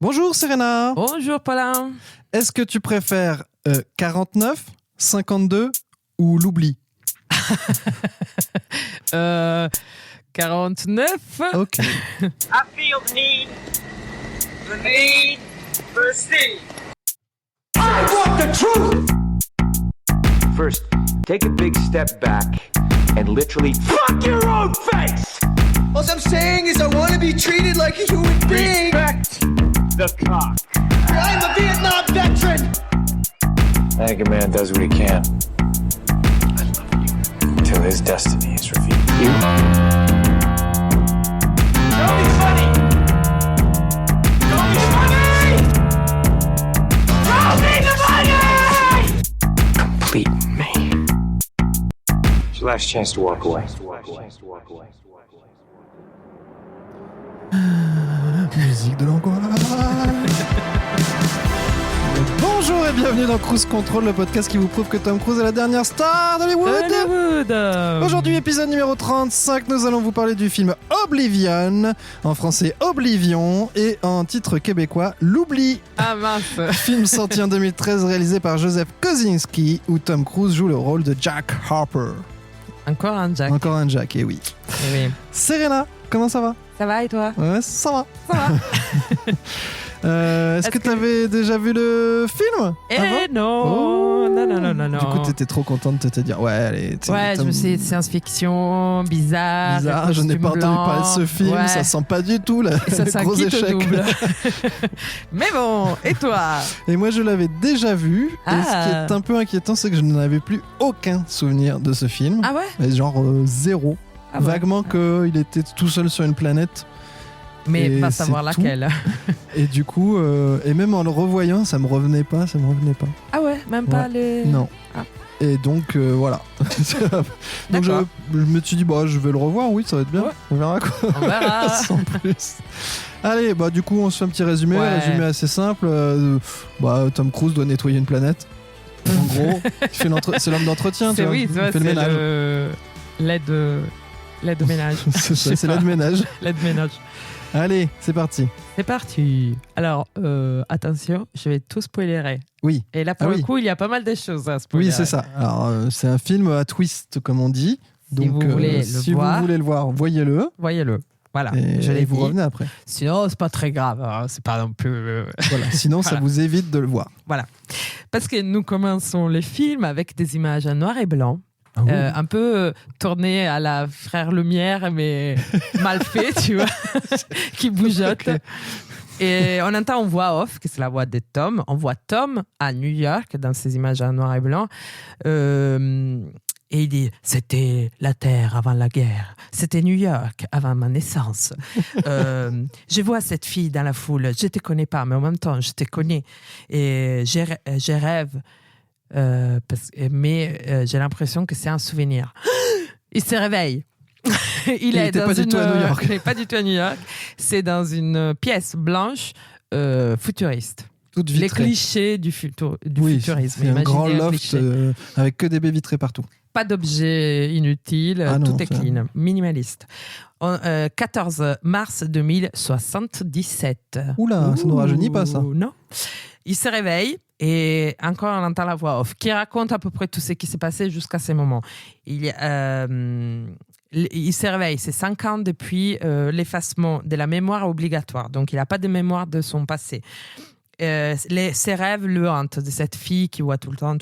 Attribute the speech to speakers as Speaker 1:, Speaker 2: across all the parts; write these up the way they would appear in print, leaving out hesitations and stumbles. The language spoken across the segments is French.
Speaker 1: Bonjour Serena.
Speaker 2: Bonjour Paulin.
Speaker 1: Est-ce que tu préfères 49, 52 ou l'oubli?
Speaker 2: 49.
Speaker 1: Ok.
Speaker 3: I feel the need for speed. I want the truth!
Speaker 4: First, take a big step back and literally fuck your own face!
Speaker 5: All I'm saying is I want to be treated like a human being.
Speaker 4: Respect the cock.
Speaker 5: I'm a Vietnam veteran.
Speaker 6: I think a man does what he can. I love you. Until his destiny is revealed. You?
Speaker 3: Don't be funny! Don't be funny! Don't be funny!
Speaker 6: Complete me. It's your last chance to walk away.
Speaker 1: Musique de l'angoisse. Bonjour et bienvenue dans Cruise Control, le podcast qui vous prouve que Tom Cruise est la dernière star d'Hollywood. Aujourd'hui, épisode numéro 35, nous allons vous parler du film Oblivion, en français Oblivion, et en titre québécois L'Oubli.
Speaker 2: Ah mince.
Speaker 1: Film sorti en 2013, réalisé par Joseph Kosinski, où Tom Cruise joue le rôle de Jack Harper.
Speaker 2: Encore un Jack.
Speaker 1: Encore un Jack, et oui.
Speaker 2: Eh oui.
Speaker 1: Serena, comment ça va?
Speaker 2: Ça va et toi?
Speaker 1: Ouais, ça va.
Speaker 2: Ça va.
Speaker 1: Est-ce que tu avais déjà vu le film avant?
Speaker 2: Non.
Speaker 1: Oh.
Speaker 2: Non.
Speaker 1: Du coup, t'étais trop contente de te dire, ouais, allez.
Speaker 2: Ouais, je me suis dit science-fiction, bizarre.
Speaker 1: Je n'ai pas entendu parler de ce film,
Speaker 2: ouais.
Speaker 1: ça sent pas du tout là.
Speaker 2: Et ça
Speaker 1: gros
Speaker 2: quitte
Speaker 1: échec.
Speaker 2: double. Mais bon, et toi?
Speaker 1: Et moi, je l'avais déjà vu.
Speaker 2: Ah.
Speaker 1: Et ce qui est un peu inquiétant, c'est que je n'en avais plus aucun souvenir de ce film.
Speaker 2: Ah ouais?
Speaker 1: Et genre zéro.
Speaker 2: Ah ouais.
Speaker 1: Vaguement qu'il était tout seul sur une planète.
Speaker 2: Mais
Speaker 1: Et
Speaker 2: pas
Speaker 1: c'est
Speaker 2: savoir
Speaker 1: tout.
Speaker 2: laquelle.
Speaker 1: Et du coup, et même en le revoyant, ça me revenait pas.
Speaker 2: Ah ouais, même pas les...
Speaker 1: Non.
Speaker 2: Ah.
Speaker 1: Et donc, voilà. Donc, je
Speaker 2: D'accord.
Speaker 1: me suis dit, bah, je vais le revoir, oui, ça va être bien.
Speaker 2: Ouais.
Speaker 1: On verra quoi.
Speaker 2: On verra.
Speaker 1: Sans plus. Allez, bah, du coup, on se fait un petit résumé.
Speaker 2: Ouais.
Speaker 1: Résumé assez simple. Tom Cruise doit nettoyer une planète. En gros, c'est l'homme d'entretien, tu
Speaker 2: C'est
Speaker 1: vois.
Speaker 2: oui,
Speaker 1: Il fait le ménage.
Speaker 2: L'aide au ménage.
Speaker 1: C'est ça, c'est l'aide ménage.
Speaker 2: L'aide ménage.
Speaker 1: Allez, c'est parti.
Speaker 2: C'est parti. Alors, attention, je vais tout spoilerer.
Speaker 1: Oui.
Speaker 2: Et là, pour
Speaker 1: Ah
Speaker 2: le
Speaker 1: oui.
Speaker 2: coup, il y a pas mal de choses à spoilerer.
Speaker 1: Oui, c'est ça. Alors, c'est un film à twist, comme on dit. Donc,
Speaker 2: vous voulez le
Speaker 1: si
Speaker 2: voir,
Speaker 1: vous voulez le voir, voyez-le.
Speaker 2: Voyez-le. Voilà.
Speaker 1: Et
Speaker 2: je l'ai
Speaker 1: vous
Speaker 2: dit.
Speaker 1: revenez après.
Speaker 2: Sinon, c'est pas très grave. Hein. C'est pas non plus.
Speaker 1: Voilà. Sinon, ça
Speaker 2: Voilà.
Speaker 1: vous évite de le voir.
Speaker 2: Voilà. Parce que nous commençons les films avec des images en noir et blanc.
Speaker 1: Oh.
Speaker 2: Un peu tourné à la Frère Lumière, mais mal fait, tu vois, qui bougeotte.
Speaker 1: Ok.
Speaker 2: Et on entend en voix off, que c'est la voix de Tom. On voit Tom à New York, dans ces images en noir et blanc. Et il dit, c'était la Terre avant la guerre. C'était New York avant ma naissance. Je vois cette fille dans la foule. Je ne te connais pas, mais en même temps, je te connais. Et je rêve. Mais j'ai l'impression que c'est un souvenir. Il se réveille. Il
Speaker 1: était pas du tout à New York.
Speaker 2: Il n'est pas du tout à New York. C'est dans une pièce blanche futuriste.
Speaker 1: Toute
Speaker 2: Les
Speaker 1: vitrée.
Speaker 2: clichés du
Speaker 1: Oui,
Speaker 2: futurisme.
Speaker 1: c'est un grand
Speaker 2: Imaginez
Speaker 1: loft
Speaker 2: cliché.
Speaker 1: avec que des baies vitrées partout.
Speaker 2: Pas d'objets inutiles,
Speaker 1: Ah non,
Speaker 2: tout est
Speaker 1: ça-
Speaker 2: clean, minimaliste. 14 mars 2077.
Speaker 1: Oula, ça ne rajeunit pas ça.
Speaker 2: Non. Il se réveille et encore on entend la voix off qui raconte à peu près tout ce qui s'est passé jusqu'à ce moment. Il se réveille, c'est 5 ans depuis l'effacement de la mémoire obligatoire, donc il n'a pas de mémoire de son passé. Ses rêves le hantent de cette fille qui voit tout le temps.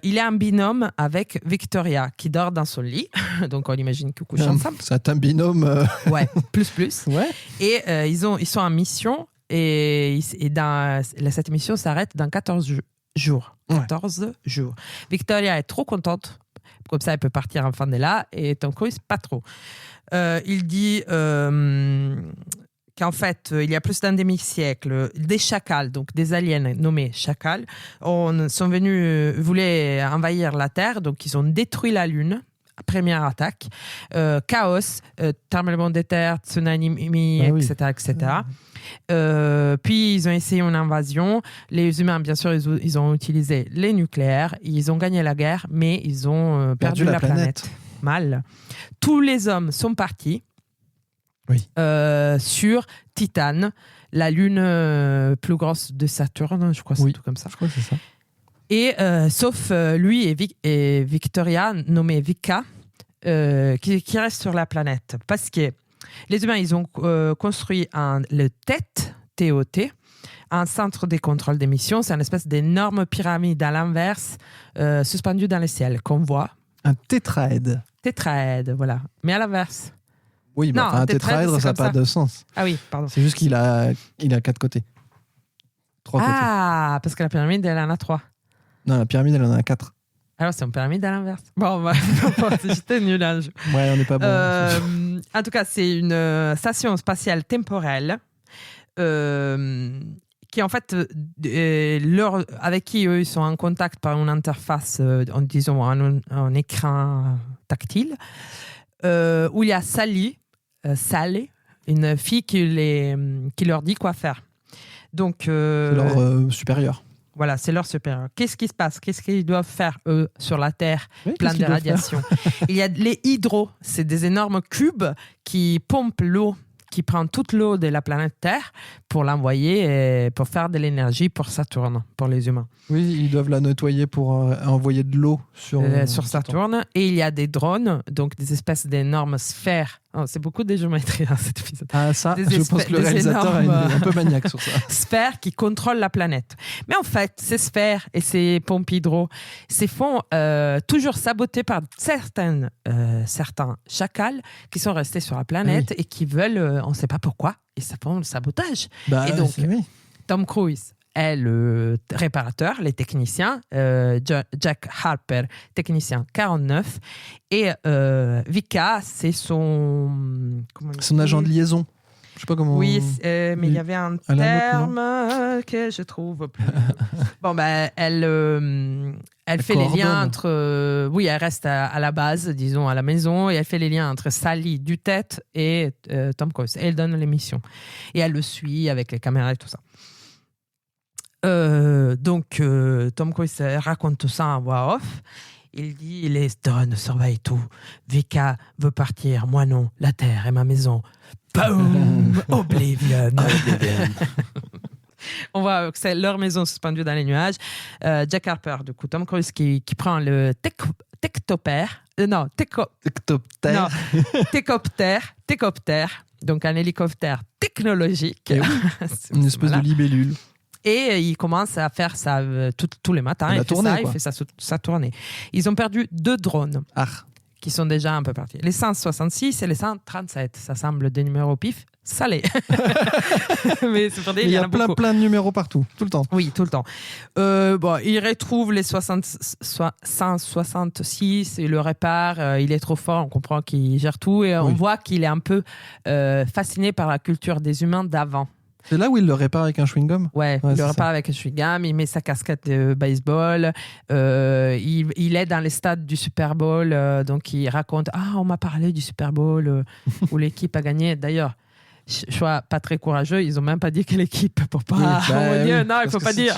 Speaker 2: Il est en binôme avec Victoria qui dort dans son lit, donc on imagine qu'ils couchent ensemble.
Speaker 1: C'est un binôme.
Speaker 2: Ouais, plus.
Speaker 1: Ouais.
Speaker 2: Et ils sont en mission et cette mission s'arrête dans 14 jours.
Speaker 1: Ouais.
Speaker 2: 14 jours. Victoria est trop contente, comme ça elle peut partir enfin de là, et Tom Cruise pas trop. Il dit qu'en fait, il y a plus d'un demi-siècle, des chacals, donc des aliens nommés chacals, sont venus, voulaient envahir la Terre, donc ils ont détruit la Lune. Première attaque, chaos, tremblement de terre, tsunami,
Speaker 1: Ah oui.
Speaker 2: etc. Puis ils ont essayé une invasion. Les humains, bien sûr, ils ont utilisé les nucléaires. Ils ont gagné la guerre, mais ils ont perdu la planète. Mal. Tous les hommes sont partis.
Speaker 1: Oui.
Speaker 2: Sur Titan, la lune plus grosse de Saturne, je crois que c'est tout comme ça.
Speaker 1: Je crois que c'est ça.
Speaker 2: Et sauf lui et Victoria, nommée Vika, qui restent sur la planète. Parce que les humains, ils ont construit le TOT, un centre de contrôle des missions. C'est une espèce d'énorme pyramide à l'inverse, suspendue dans le ciel, qu'on voit.
Speaker 1: Un tétraède.
Speaker 2: Tétraède, voilà. Mais à l'inverse.
Speaker 1: Oui,
Speaker 2: Non,
Speaker 1: un tétraèdre, ça n'a pas de sens.
Speaker 2: Ah oui, pardon.
Speaker 1: C'est juste qu'il a 4 côtés. 3 côtés.
Speaker 2: Ah, parce que la pyramide, elle en a 3.
Speaker 1: Non, la pyramide, elle en a 4.
Speaker 2: Alors, c'est une pyramide à l'inverse. Bon, j'étais nul là.
Speaker 1: Ouais, on n'est pas bon.
Speaker 2: En tout cas, c'est une station spatiale temporelle qui, en fait, avec qui eux, ils sont en contact par une interface, disons, un écran tactile, où il y a Sally, une fille qui leur dit quoi faire. Donc,
Speaker 1: c'est leur supérieur.
Speaker 2: Voilà, c'est leur supérieur. Qu'est-ce qui se passe? Qu'est-ce qu'ils doivent faire, eux, sur la Terre, plein de radiations? Il y a les hydros, c'est des énormes cubes qui pompent l'eau, qui prennent toute l'eau de la planète Terre pour l'envoyer, pour faire de l'énergie pour Saturne, pour les humains.
Speaker 1: Oui, ils doivent la nettoyer pour envoyer de l'eau sur
Speaker 2: Saturne. Et il y a des drones, donc des espèces d'énormes sphères. Oh, c'est beaucoup de géométrie dans cet épisode.
Speaker 1: Ah, ça, je pense que le réalisateur est un peu maniaque sur ça.
Speaker 2: Sphères qui contrôlent la planète. Mais en fait, ces sphères et ces pompes hydro se font toujours saboter par certains chacals qui sont restés sur la planète et qui veulent, on ne sait pas pourquoi, ils se font le sabotage.
Speaker 1: Bah,
Speaker 2: et donc, Tom Cruise est le réparateur, les techniciens, Jack Harper, technicien 49, et Vika, c'est son
Speaker 1: agent de liaison. Je sais pas comment.
Speaker 2: Oui, mais il y avait un terme que je trouve plus. Bon, ben, elle fait les liens entre. Oui, elle reste à la base, disons, à la maison, et elle fait les liens entre Sally du tête et Tom Cruise. Et elle donne les missions. Et elle le suit avec les caméras et tout ça. Donc, Tom Cruise raconte tout ça en voix off. Il dit, les drones surveillent tout. Vika veut partir, moi non. La Terre est ma maison. Boom! Oblivion. On voit que c'est leur maison suspendue dans les nuages. Jack Harper, du coup, Tom Cruise qui prend le técoptère, donc un hélicoptère technologique.
Speaker 1: Une espèce de libellule.
Speaker 2: Et il commence à faire ça tous les matins. Il fait sa tournée. Ils ont perdu 2 drones qui sont déjà un peu partis. Les 166 et les 137. Ça semble des numéros pif salés. Mais c'est pour dire,
Speaker 1: il y a
Speaker 2: plein
Speaker 1: de numéros partout, tout le temps.
Speaker 2: Oui, tout le temps. Il retrouve les 166, il le répare, il est trop fort, on comprend qu'il gère tout et on voit qu'il est un peu fasciné par la culture des humains d'avant.
Speaker 1: C'est là où il le répare avec un chewing-gum?
Speaker 2: Ouais, il le répare avec un chewing-gum, il met sa casquette de baseball, il est dans les stades du Super Bowl, donc il raconte « Ah, on m'a parlé du Super Bowl où l'équipe a gagné. » D'ailleurs, choix pas très courageux, ils n'ont même pas dit quelle équipe pour pas... non, il ne faut pas dire.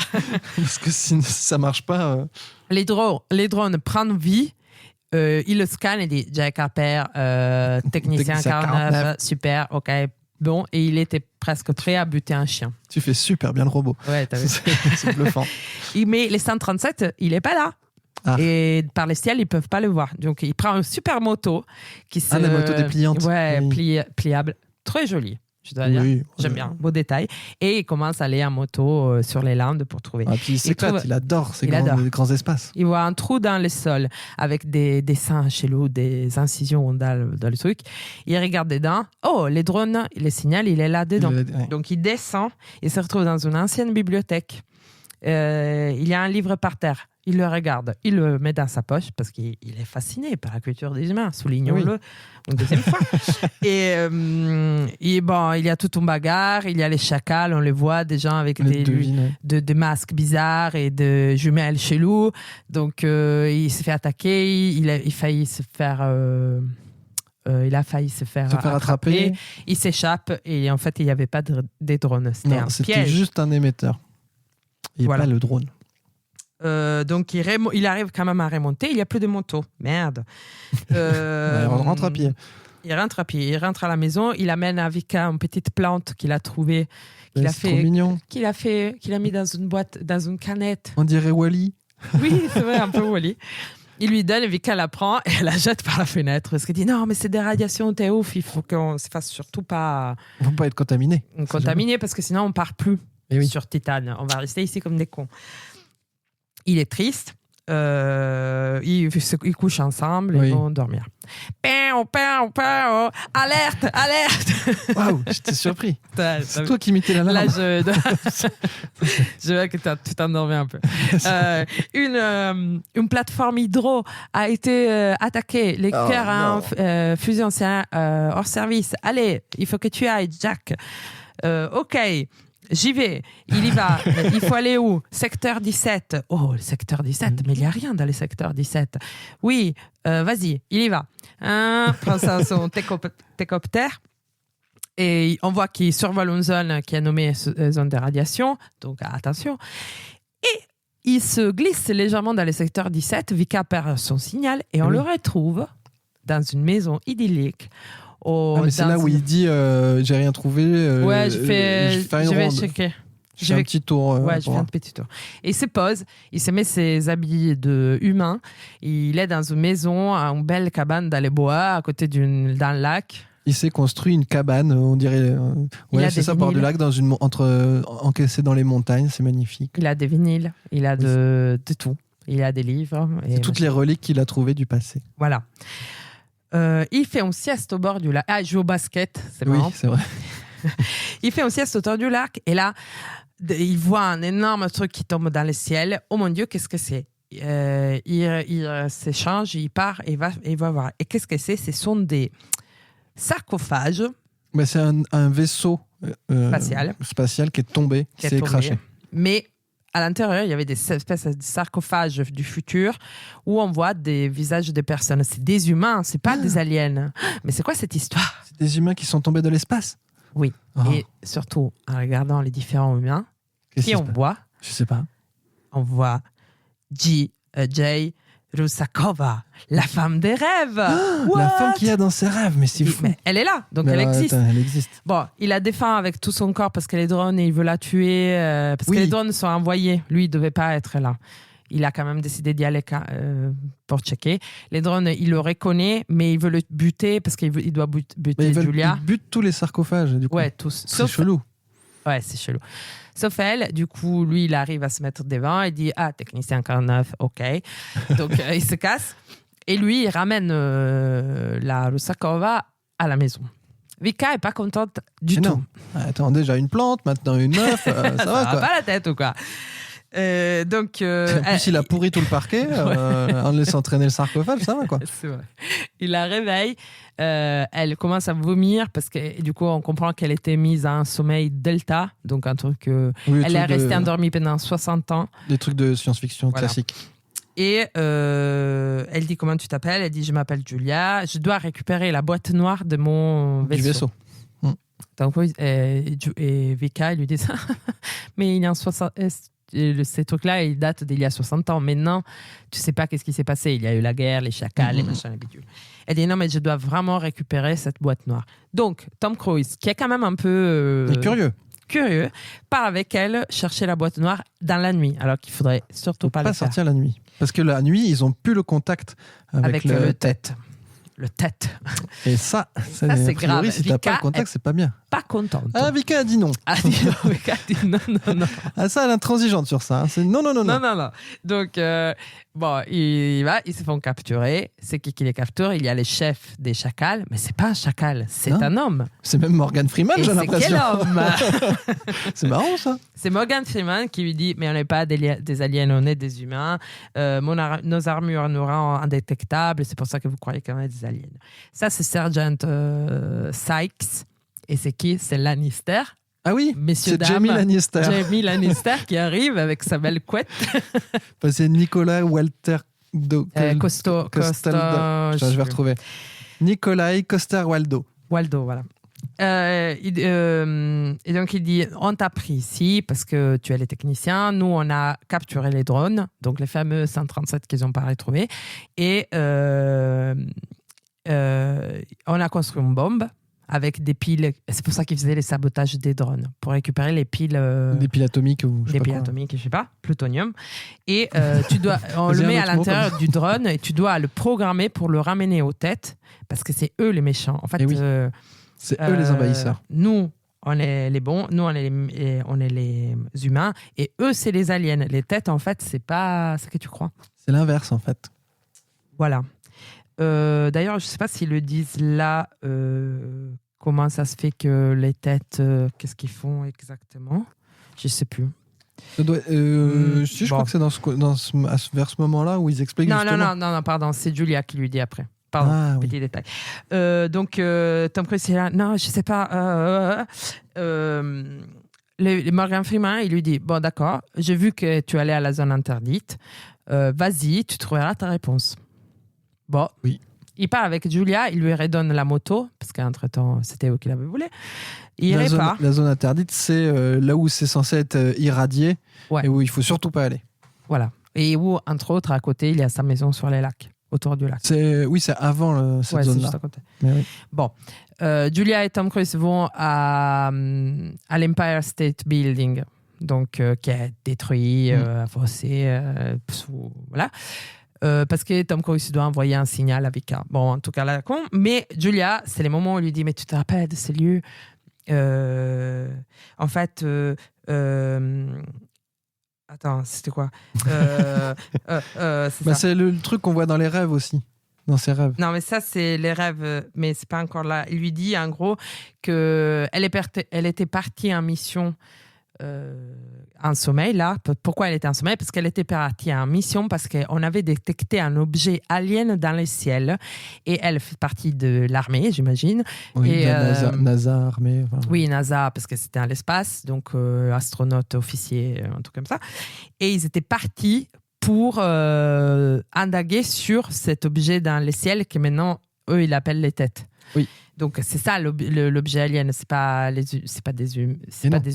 Speaker 1: Parce que si ça marche pas...
Speaker 2: Les drones prennent vie. Il le scanne et dit « Jack Harper, technicien 49, super, ok. » Bon, et il était presque prêt à buter un chien.
Speaker 1: Tu fais super bien le robot.
Speaker 2: Ouais, t'as vu.
Speaker 1: C'est bluffant.
Speaker 2: Mais les 137, il n'est pas là. Et par les ciels, ils ne peuvent pas le voir. Donc, il prend une super moto. La
Speaker 1: moto dépliante.
Speaker 2: Ouais, pliable. Très jolie, je dois dire. J'aime bien, beau détail. Et il commence à aller en moto sur les Landes pour trouver.
Speaker 1: Puis il s'éclate, il adore ces grands espaces.
Speaker 2: Il voit un trou dans le sol avec des dessins chelous, des incisions dans le truc. Il regarde dedans. Oh, les drones, les signale, il est là dedans. Donc il descend et se retrouve dans une ancienne bibliothèque. Il y a un livre par terre. Il le regarde, il le met dans sa poche parce qu'il est fasciné par la culture des humains, soulignons-le une deuxième fois. Et bon, il y a toute une bagarre, il y a les chacals, on les voit, des gens avec des masques bizarres et des jumelles cheloues. Donc il se fait attaquer, il a failli se faire attraper. Il s'échappe et en fait, il n'y avait pas des drones. C'était
Speaker 1: juste un émetteur. Et pas le drone.
Speaker 2: Donc il arrive quand même à remonter. Il n'y a plus de moto. Merde.
Speaker 1: On rentre à pied.
Speaker 2: Il rentre à la maison, il amène à Vika une petite plante qu'il a trouvée, qu'il
Speaker 1: trop mignon.
Speaker 2: qu'il a mis dans une boîte, dans une canette.
Speaker 1: On dirait Wally.
Speaker 2: Oui, c'est vrai, un peu Wally. Il lui donne, Vika la prend et elle la jette par la fenêtre. Parce qu'elle dit non, mais c'est des radiations, t'es ouf, il faut qu'on ne se fasse surtout pas
Speaker 1: On ne va pas être contaminé.
Speaker 2: Parce que sinon on part plus sur Titane. On va rester ici comme des cons. Il est triste. Ils couchent ensemble et vont dormir. Alerte, alerte.
Speaker 1: Waouh, j'étais surpris. C'est toi qui imitais l'alarme.
Speaker 2: Là, je vois que tu t'endormais un peu. Une plateforme hydro a été attaquée. Les cœurs ont fusé hors service. Allez, il faut que tu ailles, Jack. Ok. J'y vais, il y va. Il faut aller où? Secteur 17. Oh, le secteur 17, mais il n'y a rien dans le secteur 17. Oui, vas-y, il y va. Prend son técoptère et on voit qu'il survole une zone qui est nommée zone de radiation, donc attention. Et il se glisse légèrement dans le secteur 17. Vika perd son signal et on le retrouve dans une maison idyllique.
Speaker 1: Mais c'est là où il dit j'ai rien trouvé.
Speaker 2: Je vais checker.
Speaker 1: Je fais un petit tour.
Speaker 2: Je fais un petit tour. Et il se pose, il se met ses habits de humain. Il est dans une maison, une belle cabane dans les bois, à côté d'un lac.
Speaker 1: Il s'est construit une cabane, on dirait. C'est ça, bord du lac, encaissé dans les montagnes. C'est magnifique.
Speaker 2: Il a des vinyles, il a de tout. Il a des livres.
Speaker 1: C'est toutes les reliques qu'il a trouvées du passé.
Speaker 2: Voilà. Il fait une sieste au bord du lac. Il joue au basket, c'est marrant.
Speaker 1: Oui, c'est vrai.
Speaker 2: Il fait une sieste au bord du lac et là, il voit un énorme truc qui tombe dans le ciel. Oh mon Dieu, qu'est-ce que c'est? Il s'échange, il part et il va voir. Et qu'est-ce que c'est? Ce sont des sarcophages.
Speaker 1: Mais c'est un vaisseau spatial qui est tombé, qui s'est craché.
Speaker 2: Mais à l'intérieur, il y avait des espèces de sarcophages du futur où on voit des visages de personnes. C'est des humains, c'est pas des aliens. Mais c'est quoi cette histoire?
Speaker 1: C'est des humains qui sont tombés de l'espace?
Speaker 2: Oui. Et surtout, en regardant les différents humains, on voit?
Speaker 1: Je sais pas.
Speaker 2: On voit Jay Rusakova, la femme des rêves.
Speaker 1: La femme qu'il y a dans ses rêves, mais c'est fou.
Speaker 2: Mais elle est là, donc elle existe.
Speaker 1: Elle existe.
Speaker 2: Bon, il la défend avec tout son corps parce qu'elle est drone et il veut la tuer parce que les drones sont envoyés. Lui, il devait pas être là. Il a quand même décidé d'y aller pour checker. Les drones, il le reconnaît, mais il veut le buter parce qu'il doit buter Julia.
Speaker 1: Il bute tous les sarcophages, du coup.
Speaker 2: Ouais, tous.
Speaker 1: C'est chelou.
Speaker 2: Ouais, c'est chelou. Sauf elle, du coup, lui, il arrive à se mettre devant et dit « Ah, technicien 49, ok. » Donc, il se casse. Et lui, il ramène la Rusakova à la maison. Vika est pas contente du tout.
Speaker 1: Attends, déjà une plante, maintenant une meuf, ça va quoi.
Speaker 2: Pas la tête ou quoi. Donc,
Speaker 1: en plus, il a pourri tout le parquet en laissant traîner le sarcophage, ça va quoi.
Speaker 2: C'est vrai. Il la réveille, elle commence à vomir parce que du coup, on comprend qu'elle était mise à un sommeil delta, donc un truc. Elle est restée endormie pendant 60 ans.
Speaker 1: Des trucs de science-fiction classiques.
Speaker 2: Et elle dit comment tu t'appelles? Elle dit je m'appelle Julia, je dois récupérer la boîte noire de mon vaisseau.
Speaker 1: Du vaisseau.
Speaker 2: Donc, et Vika, il lui dit ça. Mais il est en 60. Ces trucs-là, ils datent d'il y a 60 ans. Maintenant, tu sais pas qu'est-ce qui s'est passé. Il y a eu la guerre, les chacals, les machins, les bidules. Elle dit non, mais je dois vraiment récupérer cette boîte noire. Donc, Tom Cruise, qui est quand même un peu curieux, part avec elle chercher la boîte noire dans la nuit, alors qu'il faudrait surtout pas le faire.
Speaker 1: Sortir la nuit. Parce que la nuit, ils ont plus le contact avec le tête.
Speaker 2: Le tête.
Speaker 1: Et ça c'est grave. Si t'as pas le contact, c'est pas bien.
Speaker 2: Pas contente.
Speaker 1: Ah, Vika a dit non.
Speaker 2: Vika a dit non.
Speaker 1: Ah, ça, elle est intransigeante sur ça. C'est non.
Speaker 2: Donc, ils se font capturer. C'est qui les capture? Il y a les chefs des chacals, mais c'est pas un chacal, c'est un homme.
Speaker 1: C'est même Morgan Freeman, j'ai l'impression.
Speaker 2: C'est quel homme?
Speaker 1: C'est marrant, ça.
Speaker 2: C'est Morgan Freeman qui lui dit mais on n'est pas des aliens, on est des humains. Nos armures nous rendent indétectables, c'est pour ça que vous croyez qu'on est des aliens. Ça, c'est Sergeant Sykes. Et c'est qui? C'est Lannister.
Speaker 1: Ah oui,
Speaker 2: messieurs, dames.
Speaker 1: Jamie Lannister.
Speaker 2: Jamie Lannister qui arrive avec sa belle couette.
Speaker 1: C'est Nicolas Walter
Speaker 2: Costa.
Speaker 1: Je vais retrouver. Nikolai Coster-Waldau.
Speaker 2: Waldo, voilà. Et donc il dit on t'a pris ici parce que tu es le technicien, nous on a capturé les drones, donc les fameux 137 qu'ils n'ont pas retrouvés, et on a construit une bombe avec des piles. C'est pour ça qu'ils faisaient les sabotages des drones, pour récupérer les piles.
Speaker 1: Des piles atomiques ou je sais
Speaker 2: des
Speaker 1: pas
Speaker 2: piles
Speaker 1: quoi.
Speaker 2: atomiques, je sais pas, plutonium. Et on
Speaker 1: Vas-y,
Speaker 2: le
Speaker 1: un
Speaker 2: met à
Speaker 1: autre mot
Speaker 2: l'intérieur du drone et tu dois le programmer pour le ramener aux têtes parce que c'est eux les méchants. En fait,
Speaker 1: Eh oui. C'est eux les envahisseurs.
Speaker 2: Nous, on est les bons, nous, on est les humains et eux, c'est les aliens. Les têtes, en fait, c'est pas ce que tu crois.
Speaker 1: C'est l'inverse en fait.
Speaker 2: Voilà. D'ailleurs, je ne sais pas s'ils le disent là, comment ça se fait que les têtes, qu'est-ce qu'ils font exactement. Je ne sais plus.
Speaker 1: Ça doit, si, je
Speaker 2: bon.
Speaker 1: crois que c'est vers ce moment-là où ils expliquent justement.
Speaker 2: Non, pardon, c'est Julia qui lui dit après. Pardon,
Speaker 1: Ah,
Speaker 2: petit détail. Donc, Tom Cruise est là, non, je ne sais pas. Morgan Freeman, il lui dit, bon, d'accord, j'ai vu que tu allais à la zone interdite. Vas-y, tu trouveras ta réponse. Bon.
Speaker 1: Oui.
Speaker 2: Il part avec Julia, il lui redonne la moto, parce qu'entre-temps, c'était eux qui l'avaient voulu. Il irait pas.
Speaker 1: La zone interdite, c'est là où c'est censé être irradié et où il faut surtout pas aller.
Speaker 2: Voilà. Et où, entre autres, à côté, il y a sa maison sur les lacs, autour du lac.
Speaker 1: Oui, c'est avant cette zone-là.
Speaker 2: C'est juste à côté.
Speaker 1: Mais oui.
Speaker 2: Bon. Julia et Tom Cruise vont à l'Empire State Building, donc qui est détruit, affossé, voilà. Parce que Tom Cruise doit envoyer un signal à Vika. Bon, en tout cas, là, con. Mais Julia, c'est les moments où on lui dit, mais tu te rappelles de ces lieux en fait, attends, c'était quoi c'est ça.
Speaker 1: C'est le truc qu'on voit dans les rêves aussi. Dans ses rêves.
Speaker 2: Non, mais ça, c'est les rêves, mais c'est pas encore là. Il lui dit, en gros, qu'elle était partie en mission en sommeil, là. Pourquoi elle était en sommeil? Parce qu'elle était partie en mission, parce qu'on avait détecté un objet alien dans le ciel. Et elle fait partie de l'armée, j'imagine.
Speaker 1: Oui,
Speaker 2: et,
Speaker 1: NASA, armée. Enfin...
Speaker 2: Oui, NASA, parce que c'était à l'espace, donc astronaute, officier, un truc comme ça. Et ils étaient partis pour indaguer sur cet objet dans le ciel que maintenant, eux, ils l'appellent les têtes.
Speaker 1: Oui.
Speaker 2: Donc, c'est ça l'objet alien. C'est pas des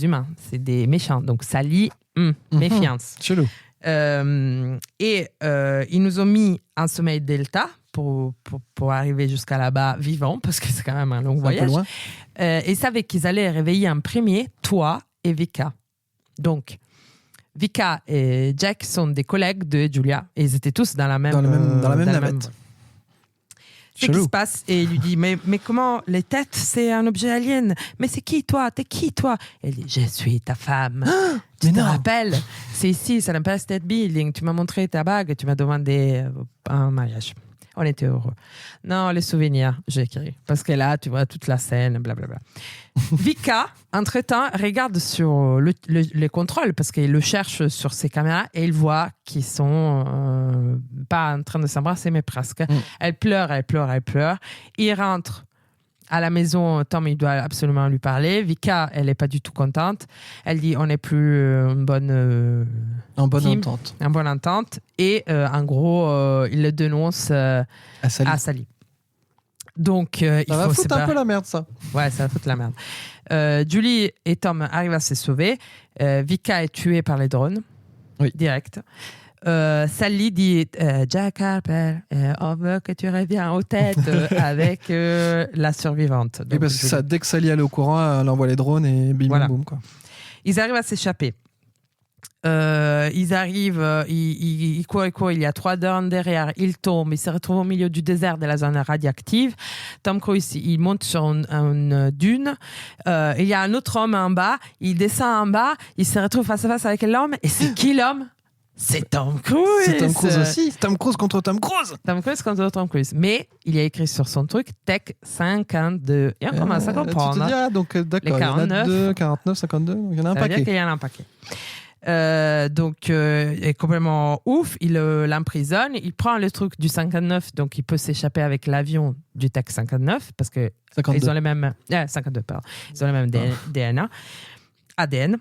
Speaker 2: humains, c'est des méchants. Donc, ça lie méfiance.
Speaker 1: Chelou.
Speaker 2: Et ils nous ont mis un sommeil delta pour arriver jusqu'à là-bas vivants, parce que c'est quand même un long voyage.
Speaker 1: Un peu loin.
Speaker 2: Et ils savaient qu'ils allaient réveiller en premier toi et Vika. Donc, Vika et Jack sont des collègues de Julia et ils étaient tous dans la même
Speaker 1: navette.
Speaker 2: C'est ce qui se passe et il lui dit mais comment les têtes c'est un objet alien, mais c'est qui toi, t'es qui toi? Elle dit je suis ta femme. Tu te rappelles, c'est ici, c'est l'Empire State Building, tu m'as montré ta bague, tu m'as demandé un mariage. On était heureux. Non, les souvenirs, j'ai écrit. Parce que là, tu vois toute la scène, blablabla. Vika, entre-temps, regarde sur les contrôles parce qu'il le cherche sur ses caméras et il voit qu'ils sont pas en train de s'embrasser, mais presque. Elle pleure. Il rentre à la maison. Tom, il doit absolument lui parler. Vika, elle n'est pas du tout contente. Elle dit on n'est plus en bonne entente. Et en gros, il le dénonce à Sally. Donc, il
Speaker 1: ça va
Speaker 2: faut
Speaker 1: foutre un peu la merde, ça.
Speaker 2: Ouais, ça va foutre la merde. Julie et Tom arrivent à se sauver. Vika est tuée par les drones.
Speaker 1: Oui.
Speaker 2: Direct. Sally dit Jack Harper, on veut que tu reviens aux têtes avec la survivante. Donc,
Speaker 1: oui, parce que ça, dès que Sally est au courant, elle envoie les drones et bim,
Speaker 2: voilà.
Speaker 1: boum, quoi.
Speaker 2: Ils arrivent à s'échapper. Ils arrivent, ils courent, il y a 3 drones derrière, ils tombent, ils se retrouvent au milieu du désert de la zone radioactive. Tom Cruise, il monte sur une dune, il y a un autre homme en bas, il descend en bas, il se retrouve face à face avec l'homme, et c'est qui l'homme? C'est Tom Cruise.
Speaker 1: C'est Tom Cruise aussi. Tom Cruise contre Tom Cruise.
Speaker 2: Tom Cruise contre Tom Cruise. Mais il y a écrit sur son truc Tech 52. Et on commence à comprendre.
Speaker 1: Tu te dis, donc d'accord,
Speaker 2: les
Speaker 1: 49. Il y en a 2, 49, 52. Donc il y en a un paquet.
Speaker 2: Ça veut dire qu'il y en a un paquet. Donc, il est complètement ouf. Il l'emprisonne. Il prend le truc du 59. Donc, il peut s'échapper avec l'avion du Tech 59 parce que
Speaker 1: 52.
Speaker 2: ils ont les mêmes. 52, pardon. Ils ont les mêmes ADN.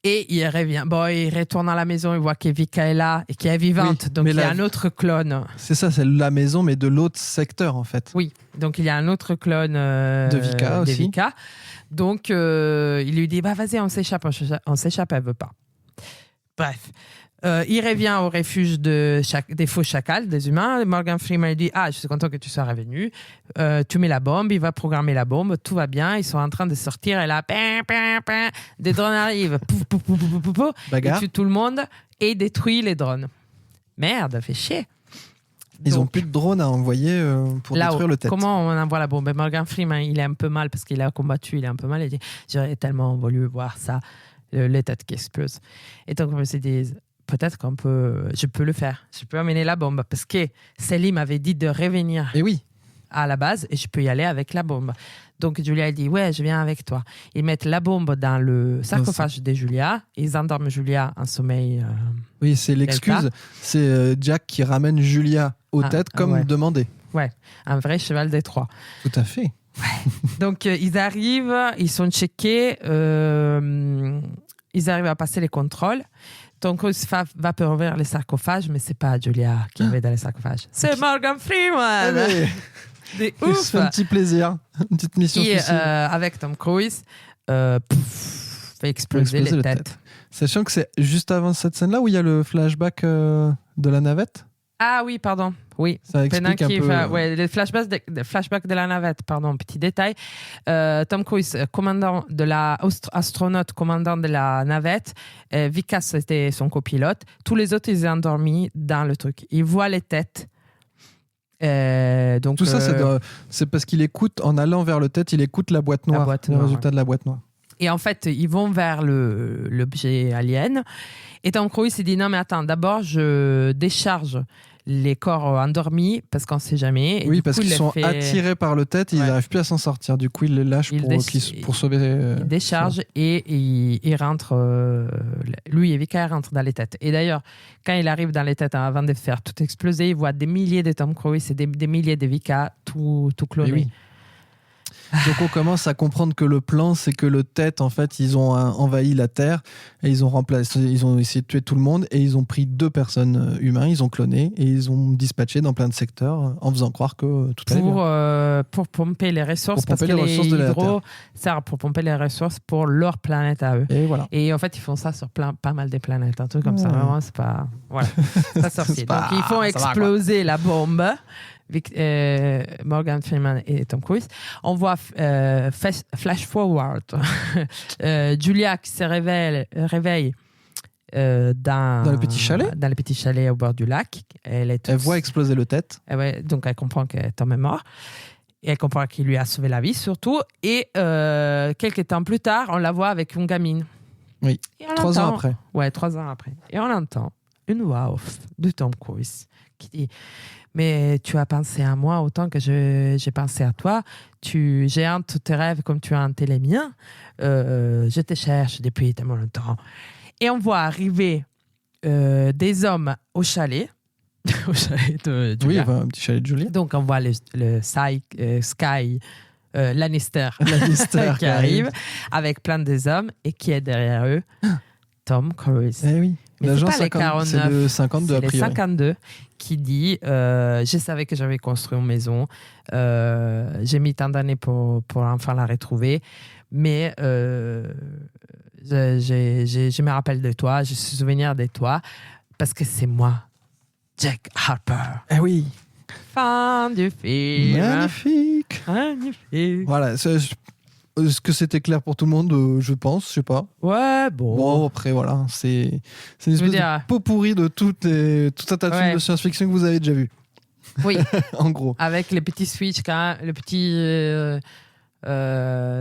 Speaker 2: Et il revient. Bon, il retourne à la maison, il voit que Vika est là et qu'elle est vivante.
Speaker 1: Oui,
Speaker 2: donc il y a un autre clone.
Speaker 1: C'est ça, c'est la maison, mais de l'autre secteur, en fait.
Speaker 2: Oui, donc il y a un autre clone
Speaker 1: de Vika aussi.
Speaker 2: Vika. Donc il lui dit, bah vas-y, on s'échappe, elle veut pas. Bref. Il revient au refuge des faux chacals, des humains. Morgan Freeman lui dit je suis content que tu sois revenu. Tu mets la bombe, il va programmer la bombe, tout va bien. Ils sont en train de sortir et là, des drones arrivent, pouf, pouf, pouf, pouf, pouf, pouf,
Speaker 1: Bagarre.
Speaker 2: ils tuent tout le monde et détruit les drones. Merde, fait chier.
Speaker 1: Ils
Speaker 2: Donc,
Speaker 1: ont plus de drones à envoyer pour détruire le tête.
Speaker 2: comment on envoie la bombe? Morgan Freeman, il est un peu mal parce qu'il a combattu, il est un peu mal. Il dit j'aurais tellement voulu voir ça, les têtes qui explosent. Et donc on se dit peut-être je peux le faire. Je peux amener la bombe parce que Sally m'avait dit de revenir
Speaker 1: Et oui.
Speaker 2: à la base et je peux y aller avec la bombe. Donc Julia dit ouais, je viens avec toi. Ils mettent la bombe dans le sarcophage de Julia. Ils endorment Julia en sommeil.
Speaker 1: Oui, c'est l'excuse. C'est Jack qui ramène Julia aux têtes comme demandé.
Speaker 2: Ouais, un vrai cheval des Troie.
Speaker 1: Tout à fait.
Speaker 2: Donc ils arrivent, ils sont checkés, ils arrivent à passer les contrôles. Tom Cruise va pour ouvrir les sarcophages, mais c'est pas Julia qui est dans les sarcophages. C'est Morgan Freeman. C'est
Speaker 1: Il se
Speaker 2: ouf.
Speaker 1: fait un petit plaisir, une petite mission
Speaker 2: Et
Speaker 1: suicide.
Speaker 2: avec Tom Cruise, fait exploser les têtes.
Speaker 1: Sachant que c'est juste avant cette scène-là où il y a le flashback de la navette.
Speaker 2: Ah oui, pardon. Oui.
Speaker 1: Ça explique un peu...
Speaker 2: les flashbacks de la navette, pardon, petit détail. Tom Cruise, astronaute commandant de la navette. Vika, c'était son copilote. Tous les autres, ils étaient endormis dans le truc. Ils voient les têtes. Donc,
Speaker 1: tout ça, c'est parce qu'il écoute, en allant vers le tête, il écoute la boîte noire, le résultat de la boîte noire.
Speaker 2: Et en fait, ils vont vers l'objet alien. Et Tom Cruise s'est dit non, mais attends, d'abord, je décharge les corps endormis parce qu'on ne sait jamais. Et
Speaker 1: oui,
Speaker 2: du
Speaker 1: parce
Speaker 2: coup,
Speaker 1: qu'ils sont attirés par le tête et ils n'arrivent plus à s'en sortir. Du coup, ils les lâchent pour sauver.
Speaker 2: Il décharge et il rentre. Lui et Vika rentrent dans les têtes. Et d'ailleurs, quand il arrive dans les têtes, avant de faire tout exploser, il voit des milliers de Tom Cruise et des milliers de Vika tout clonés.
Speaker 1: Oui. Donc on commence à comprendre que le plan, c'est que le tête, en fait, ils ont envahi la Terre et ils ont essayé de tuer tout le monde et ils ont pris 2 personnes humaines, ils ont cloné et ils ont dispatché dans plein de secteurs en faisant croire que tout allait bien.
Speaker 2: Pour pomper les ressources,
Speaker 1: parce que les
Speaker 2: hydros servent pour pomper les ressources pour leur planète à eux.
Speaker 1: Et voilà.
Speaker 2: Et en fait, ils font ça sur pas mal des planètes, un truc comme ça. Vraiment, c'est pas... Voilà, c'est pas sorcier. Donc, ils font exploser la bombe. Morgan Freeman et Tom Cruise. On voit flash forward Julia qui se réveille dans
Speaker 1: le petit chalet.
Speaker 2: Dans le petit chalet au bord du lac. Elle
Speaker 1: voit exploser le tête.
Speaker 2: Donc elle comprend que Tom est mort. Et elle comprend qu'il lui a sauvé la vie surtout. Et quelques temps plus tard, on la voit avec une gamine.
Speaker 1: Oui, 3 ans après.
Speaker 2: Ouais, 3 ans après. Et on entend une voix off de Tom Cruise qui dit mais tu as pensé à moi autant que j'ai pensé à toi. J'ai hanté tes rêves comme tu as hanté les miens. Je te cherche depuis tellement longtemps. Et on voit arriver des hommes au chalet. Au chalet de Julia.
Speaker 1: Oui, un petit chalet de Julia.
Speaker 2: Donc on voit le Sky Lannister qui arrive avec plein des hommes et qui est derrière eux Tom Cruise.
Speaker 1: Eh oui.
Speaker 2: Mais
Speaker 1: L'agent
Speaker 2: c'est pas
Speaker 1: 50, c'est le 52 a priori.
Speaker 2: C'est le 52 qui dit je savais que j'avais construit une maison, j'ai mis tant d'années pour enfin la retrouver, mais je me rappelle de toi, je me souviens de toi parce que c'est moi, Jack Harper.
Speaker 1: Eh oui.
Speaker 2: Fin du film.
Speaker 1: Magnifique. Voilà. Est-ce que c'était clair pour tout le monde? Je pense, je sais pas.
Speaker 2: Ouais, bon.
Speaker 1: Bon, après, voilà. C'est une espèce de pot pourri de tout un tas de films de science-fiction que vous avez déjà vu.
Speaker 2: Oui.
Speaker 1: En gros.
Speaker 2: Avec les petits switches, le petit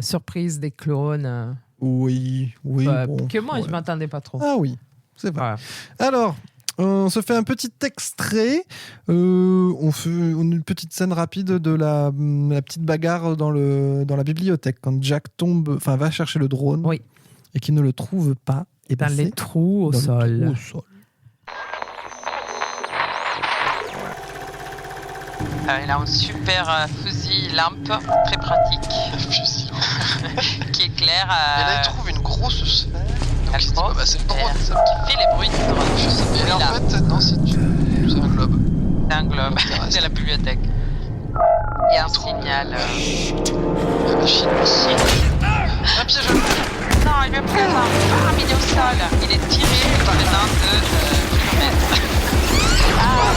Speaker 2: surprise des clones.
Speaker 1: Oui. Bon,
Speaker 2: que moi, je m'attendais pas trop.
Speaker 1: Ah oui, c'est vrai.
Speaker 2: Ouais.
Speaker 1: Alors, on se fait un petit extrait. On fait une petite scène rapide de la petite bagarre dans la bibliothèque quand Jack va chercher le drone et qu'il ne le trouve pas. Et
Speaker 2: dans les trous au sol. Il a un super fusil lampe très pratique qui éclaire.
Speaker 7: Et là, il trouve une grosse sphère. Donc il se dit, c'est le drone, ça.
Speaker 2: Qui fait les bruits du drone.
Speaker 7: Je sais. Et en fait, non, c'est un globe.
Speaker 2: C'est un globe de la bibliothèque. Il y a un signal.
Speaker 7: La machine. Un piège à loup.
Speaker 8: non, il me présente. Ah, mais il est au sol. Il est tiré venant de kilomètres. Ah,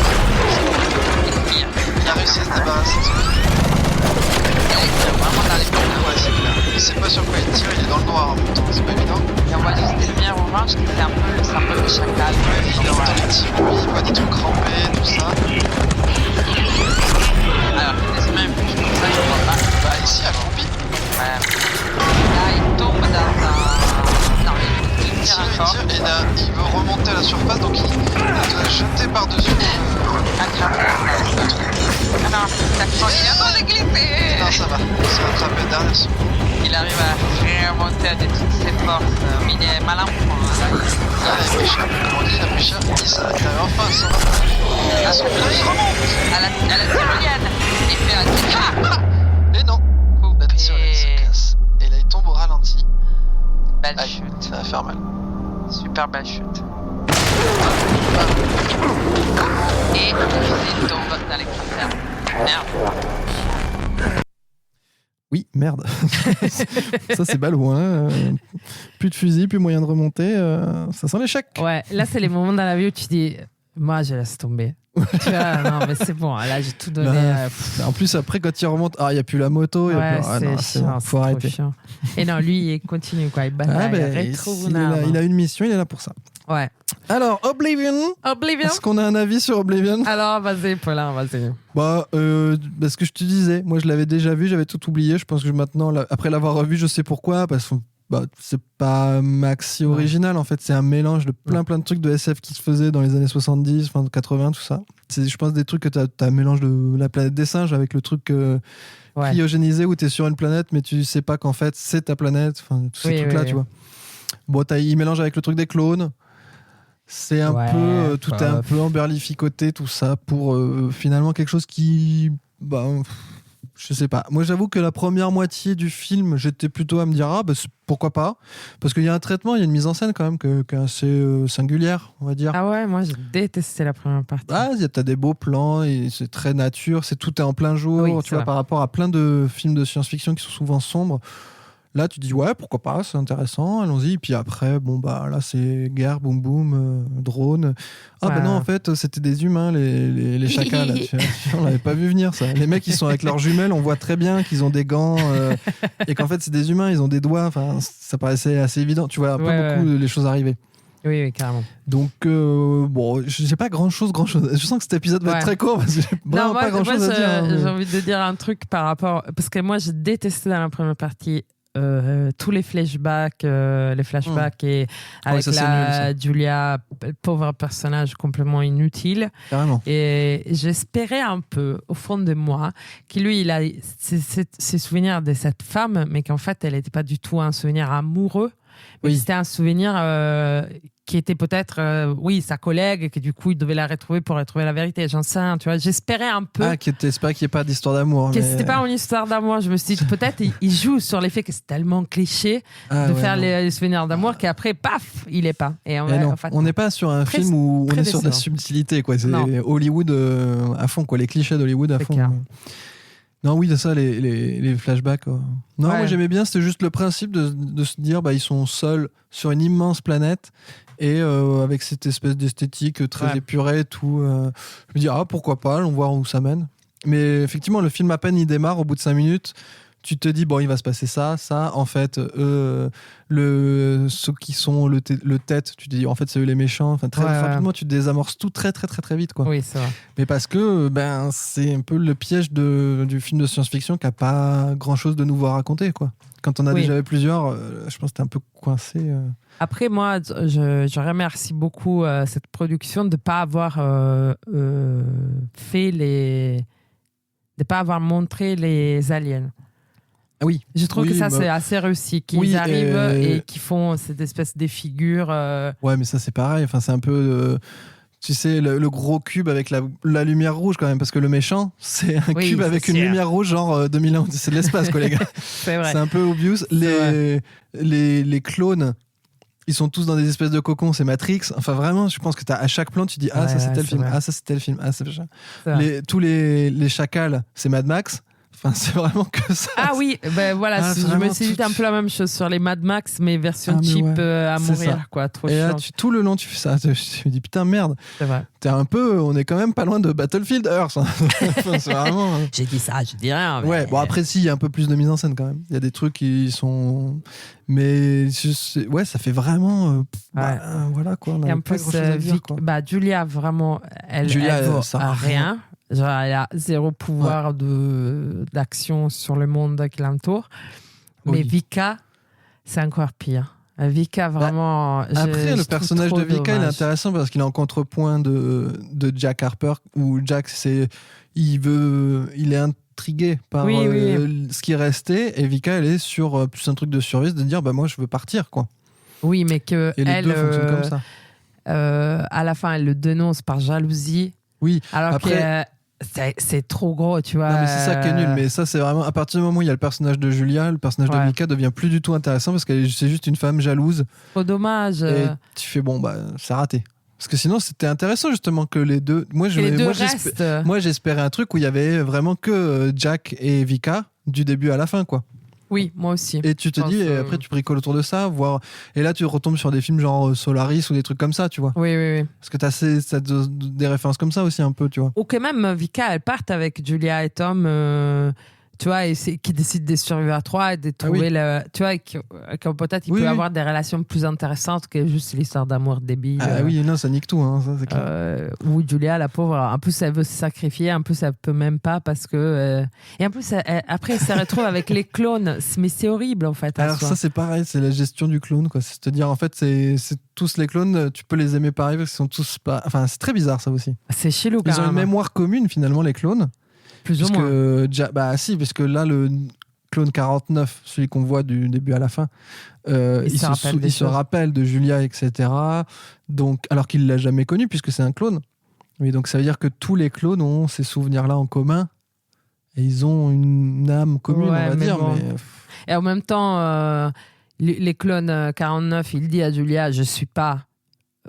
Speaker 8: il est pire.
Speaker 7: Il a réussi à se débarrasser de son
Speaker 8: Il est vraiment dans les pommes.
Speaker 7: Ouais, c'est clair. Il sait pas sur quoi il tire, il est dans le noir en même temps, c'est pas évident.
Speaker 8: Et on voit juste des lumières oranges qui c'est un peu le symbole de chacal.
Speaker 7: Ouais, il entend des petits bruits, il voit des trucs crampés, tout ça.
Speaker 8: Alors, les humains plus comme ça, ils voient pas.
Speaker 7: Bah ici, à Croupi,
Speaker 8: Ouais. Là, il tombe dans un... Non, il
Speaker 7: il
Speaker 8: tire
Speaker 7: tire,
Speaker 8: encore.
Speaker 7: et là, il veut remonter à la surface, donc il doit jeter par-dessus.
Speaker 8: Attraper. Ah non, il est en train de glisser.
Speaker 7: Non, ça va, il s'est rattrapé dernière seconde.
Speaker 8: Il arrive à remonter de toutes ses forces, mais il est malin pour
Speaker 7: Là, il a pris cher. Comment on dit, il a pris cher. Il arrive enfin à se rattraper.
Speaker 8: à son il remonte à la tyrolienne. Il fait un tic.
Speaker 7: Et non, la tyrolienne se casse. Et là, il tombe au ralenti.
Speaker 8: Belle
Speaker 7: Aïe,
Speaker 8: chute.
Speaker 7: ça va faire mal.
Speaker 8: Super belle chute. Et il tombe dans les cratères. Merde.
Speaker 1: Oui, merde. Ça, c'est ballot. Hein. Plus de fusil, plus moyen de remonter. Ça sent l'échec.
Speaker 2: Ouais, là, c'est les moments dans la vie où tu dis, moi, je laisse tomber. Tu vois, non, mais c'est bon, là, j'ai tout donné.
Speaker 1: En plus, après, quand il remonte, il n'y a plus la moto.
Speaker 2: Ouais,
Speaker 1: c'est
Speaker 2: chiant,
Speaker 1: bon,
Speaker 2: c'est
Speaker 1: faut
Speaker 2: trop
Speaker 1: arrêter.
Speaker 2: chiant. Et non, lui, il continue, quoi. Il bataille,
Speaker 1: il a une mission, il est là pour ça.
Speaker 2: Ouais.
Speaker 1: Alors, Oblivion. Est-ce qu'on a un avis sur Oblivion?
Speaker 2: Alors, vas-y, Paulin, vas-y.
Speaker 1: Bah, ce que je te disais, moi je l'avais déjà vu, j'avais tout oublié. Je pense que maintenant, après l'avoir revu, je sais pourquoi. Parce que c'est pas maxi original en fait, c'est un mélange de plein de trucs de SF qui se faisaient dans les années 70, fin 80, tout ça. C'est, je pense, des trucs que t'as un mélange de la planète des singes avec le truc cryogénisé où t'es sur une planète, mais tu sais pas qu'en fait c'est ta planète. Enfin, tous ces trucs-là, tu vois. Bon, il mélange avec le truc des clones. C'est un peu, tout est un peu emberlificoté, tout ça, pour finalement quelque chose qui, je sais pas. Moi, j'avoue que la première moitié du film, j'étais plutôt à me dire, pourquoi pas, parce qu'il y a un traitement, il y a une mise en scène quand même qui est assez singulière, on va dire.
Speaker 2: Ah ouais, moi j'ai détesté la première partie.
Speaker 1: T'as des beaux plans et c'est très nature, tout est en plein jour, tu vois, par rapport à plein de films de science-fiction qui sont souvent sombres. Là, tu dis, ouais, pourquoi pas, c'est intéressant, allons-y. Et puis après, là, c'est guerre, boum boum, drone. Non, en fait, c'était des humains, les chacals. Là, on l'avait pas vu venir, ça. Les mecs, ils sont avec leurs jumelles, on voit très bien qu'ils ont des gants et qu'en fait, c'est des humains, ils ont des doigts. Enfin, ça paraissait assez évident. Tu vois un peu beaucoup les choses arriver.
Speaker 2: Oui, carrément.
Speaker 1: Donc, j'ai pas grand-chose. Je sens que cet épisode va être très court parce que j'ai vraiment pas grand-chose à dire.
Speaker 2: J'ai envie de dire un truc par rapport... Parce que moi, j'ai détesté dans la première partie tous les flashbacks et avec Julia, pauvre personnage complètement inutile.
Speaker 1: Carrément.
Speaker 2: Et j'espérais un peu au fond de moi qu'il lui il a ses souvenirs de cette femme, mais qu'en fait elle n'était pas du tout un souvenir amoureux, mais c'était un souvenir qui était peut-être sa collègue et que du coup il devait la retrouver pour retrouver la vérité. J'en sais rien, tu vois. J'espérais un peu.
Speaker 1: T'espères qu'il n'y ait pas d'histoire d'amour.
Speaker 2: Que c'était pas une histoire d'amour. Je me suis dit peut-être il joue sur l'effet que c'est tellement cliché de faire les souvenirs d'amour qu'après paf il est pas. Et en fait,
Speaker 1: on n'est pas sur un film où on est sur de la subtilité, quoi. C'est Hollywood à fond, quoi. Les clichés d'Hollywood à fond. Non, oui, de ça, les flashbacks. Non, moi j'aimais bien, c'était juste le principe de se dire, ils sont seuls sur une immense planète et avec cette espèce d'esthétique très épurée, tout. Je me dis, pourquoi pas, allons voir où ça mène. Mais effectivement, le film, à peine il démarre, au bout de 5 minutes, tu te dis, il va se passer ça. En fait, ceux qui sont le tête, tu te dis, en fait, c'est eux les méchants. Enfin, très rapidement, tu désamorces tout très, très, très, très vite, quoi.
Speaker 2: Oui, c'est vrai.
Speaker 1: Mais parce que, c'est un peu le piège du film de science-fiction qui n'a pas grand-chose de nouveau à raconter, quoi. Quand on a déjà vu plusieurs, je pense que t'es un peu coincé.
Speaker 2: Après, moi, je remercie beaucoup cette production de ne pas avoir de pas avoir montré les aliens.
Speaker 1: Oui.
Speaker 2: Je trouve que ça, c'est assez réussi. Qu'ils arrivent et qu'ils font cette espèce de figure.
Speaker 1: Ouais, mais ça, c'est pareil. Enfin, c'est un peu... tu sais, le gros cube avec la lumière rouge, quand même. Parce que le méchant, c'est un cube avec une lumière rouge, genre 2001. C'est de l'espace, quoi, les gars.
Speaker 2: C'est vrai.
Speaker 1: C'est un peu obvious. Les clones... Ils sont tous dans des espèces de cocons, c'est Matrix. Enfin, vraiment, je pense que à chaque plan, tu dis ça c'est tel film, ça c'est tel film, ça c'est tous les chacals, c'est Mad Max. Enfin, c'est vraiment que ça.
Speaker 2: Ah oui, ben voilà,
Speaker 1: Ah,
Speaker 2: je
Speaker 1: vraiment
Speaker 2: me suis dit un peu la même chose sur les Mad Max, mais version
Speaker 1: Ah, mais
Speaker 2: cheap
Speaker 1: ouais,
Speaker 2: à
Speaker 1: c'est
Speaker 2: mourir,
Speaker 1: ça.
Speaker 2: quoi. Trop
Speaker 1: Et là,
Speaker 2: chiant.
Speaker 1: tout le long, tu fais ça. Je me dis, putain, merde.
Speaker 2: C'est vrai.
Speaker 1: On est quand même pas loin de Battlefield Earth. Hein. Enfin, c'est vraiment.
Speaker 2: J'ai dit ça, je dis rien.
Speaker 1: Ouais, bon, après, si, il y a un peu plus de mise en scène quand même. Il y a des trucs qui sont. Mais ouais, ça fait vraiment. Voilà quoi. On
Speaker 2: Et
Speaker 1: a
Speaker 2: en
Speaker 1: pas
Speaker 2: plus,
Speaker 1: grand-chose à dire, quoi.
Speaker 2: Julia, vraiment, elle vaut
Speaker 1: ça
Speaker 2: à
Speaker 1: a
Speaker 2: rien. Genre, elle a zéro pouvoir d'action sur le monde qui l'entoure. Mais
Speaker 1: Oui.
Speaker 2: Vika, c'est encore pire. Vika, vraiment.
Speaker 1: Après, le personnage de Vika, il est
Speaker 2: dommage.
Speaker 1: intéressant parce qu'il est en contrepoint de Jack Harper, où Jack, il est intrigué par
Speaker 2: Oui, oui.
Speaker 1: ce qui est resté, et Vika, elle est sur plus un truc de survie, de dire, bah moi, je veux partir, quoi.
Speaker 2: Oui, mais que
Speaker 1: Et les
Speaker 2: elle,
Speaker 1: deux fonctionnent comme ça.
Speaker 2: à la fin, elle le dénonce par jalousie.
Speaker 1: Oui,
Speaker 2: Alors
Speaker 1: après.
Speaker 2: que c'est trop gros, tu vois.
Speaker 1: Non, mais c'est ça qui est nul. Mais ça, c'est vraiment à partir du moment où il y a le personnage de Julia, le personnage de
Speaker 2: Ouais.
Speaker 1: Vika devient plus du tout intéressant parce que c'est juste une femme jalouse.
Speaker 2: Trop dommage.
Speaker 1: Et tu fais bon, bah, c'est raté. Parce que sinon, c'était intéressant justement que les deux.
Speaker 2: Que les deux restent.
Speaker 1: Moi, j'espérais un truc où il y avait vraiment que Jack et Vika du début à la fin, quoi.
Speaker 2: Oui, moi aussi.
Speaker 1: Et tu te dis, et après, tu bricoles autour de ça, voir. Et là, tu retombes sur des films genre Solaris ou des trucs comme ça, tu vois.
Speaker 2: Oui, oui, oui.
Speaker 1: Parce que t'as des références comme ça aussi un peu, tu vois.
Speaker 2: Ou que même Vika, elle parte avec Julia et Tom, tu vois, et qui décident de survivre à trois et de trouver le. Tu vois, que peut-être il peut avoir des relations plus intéressantes que juste l'histoire d'amour débile.
Speaker 1: Ah oui, non, ça nique tout, hein, ça c'est clair.
Speaker 2: Où Julia, la pauvre, en plus elle veut se sacrifier, en plus elle peut même pas parce que. Et en plus, après, elle se retrouve avec les clones. Mais c'est horrible en fait.
Speaker 1: Alors ça, c'est pareil, c'est la gestion du clone, quoi. C'est-à-dire, en fait, c'est tous les clones, tu peux les aimer pareil parce qu'ils sont tous pas. Enfin, c'est très bizarre ça aussi.
Speaker 2: C'est chelou quand
Speaker 1: Ils ont une mémoire commune finalement, les clones.
Speaker 2: Plus ou moins.
Speaker 1: Bah si, parce que là, le clone 49, celui qu'on voit du début à la fin, il se rappelle de Julia, etc. Donc, alors qu'il l'a jamais connu puisque c'est un clone. Mais donc ça veut dire que tous les clones ont ces souvenirs-là en commun et ils ont une âme commune, on va dire.
Speaker 2: Bon.
Speaker 1: Mais...
Speaker 2: Et en même temps, les clones 49, il dit à Julia, je suis pas,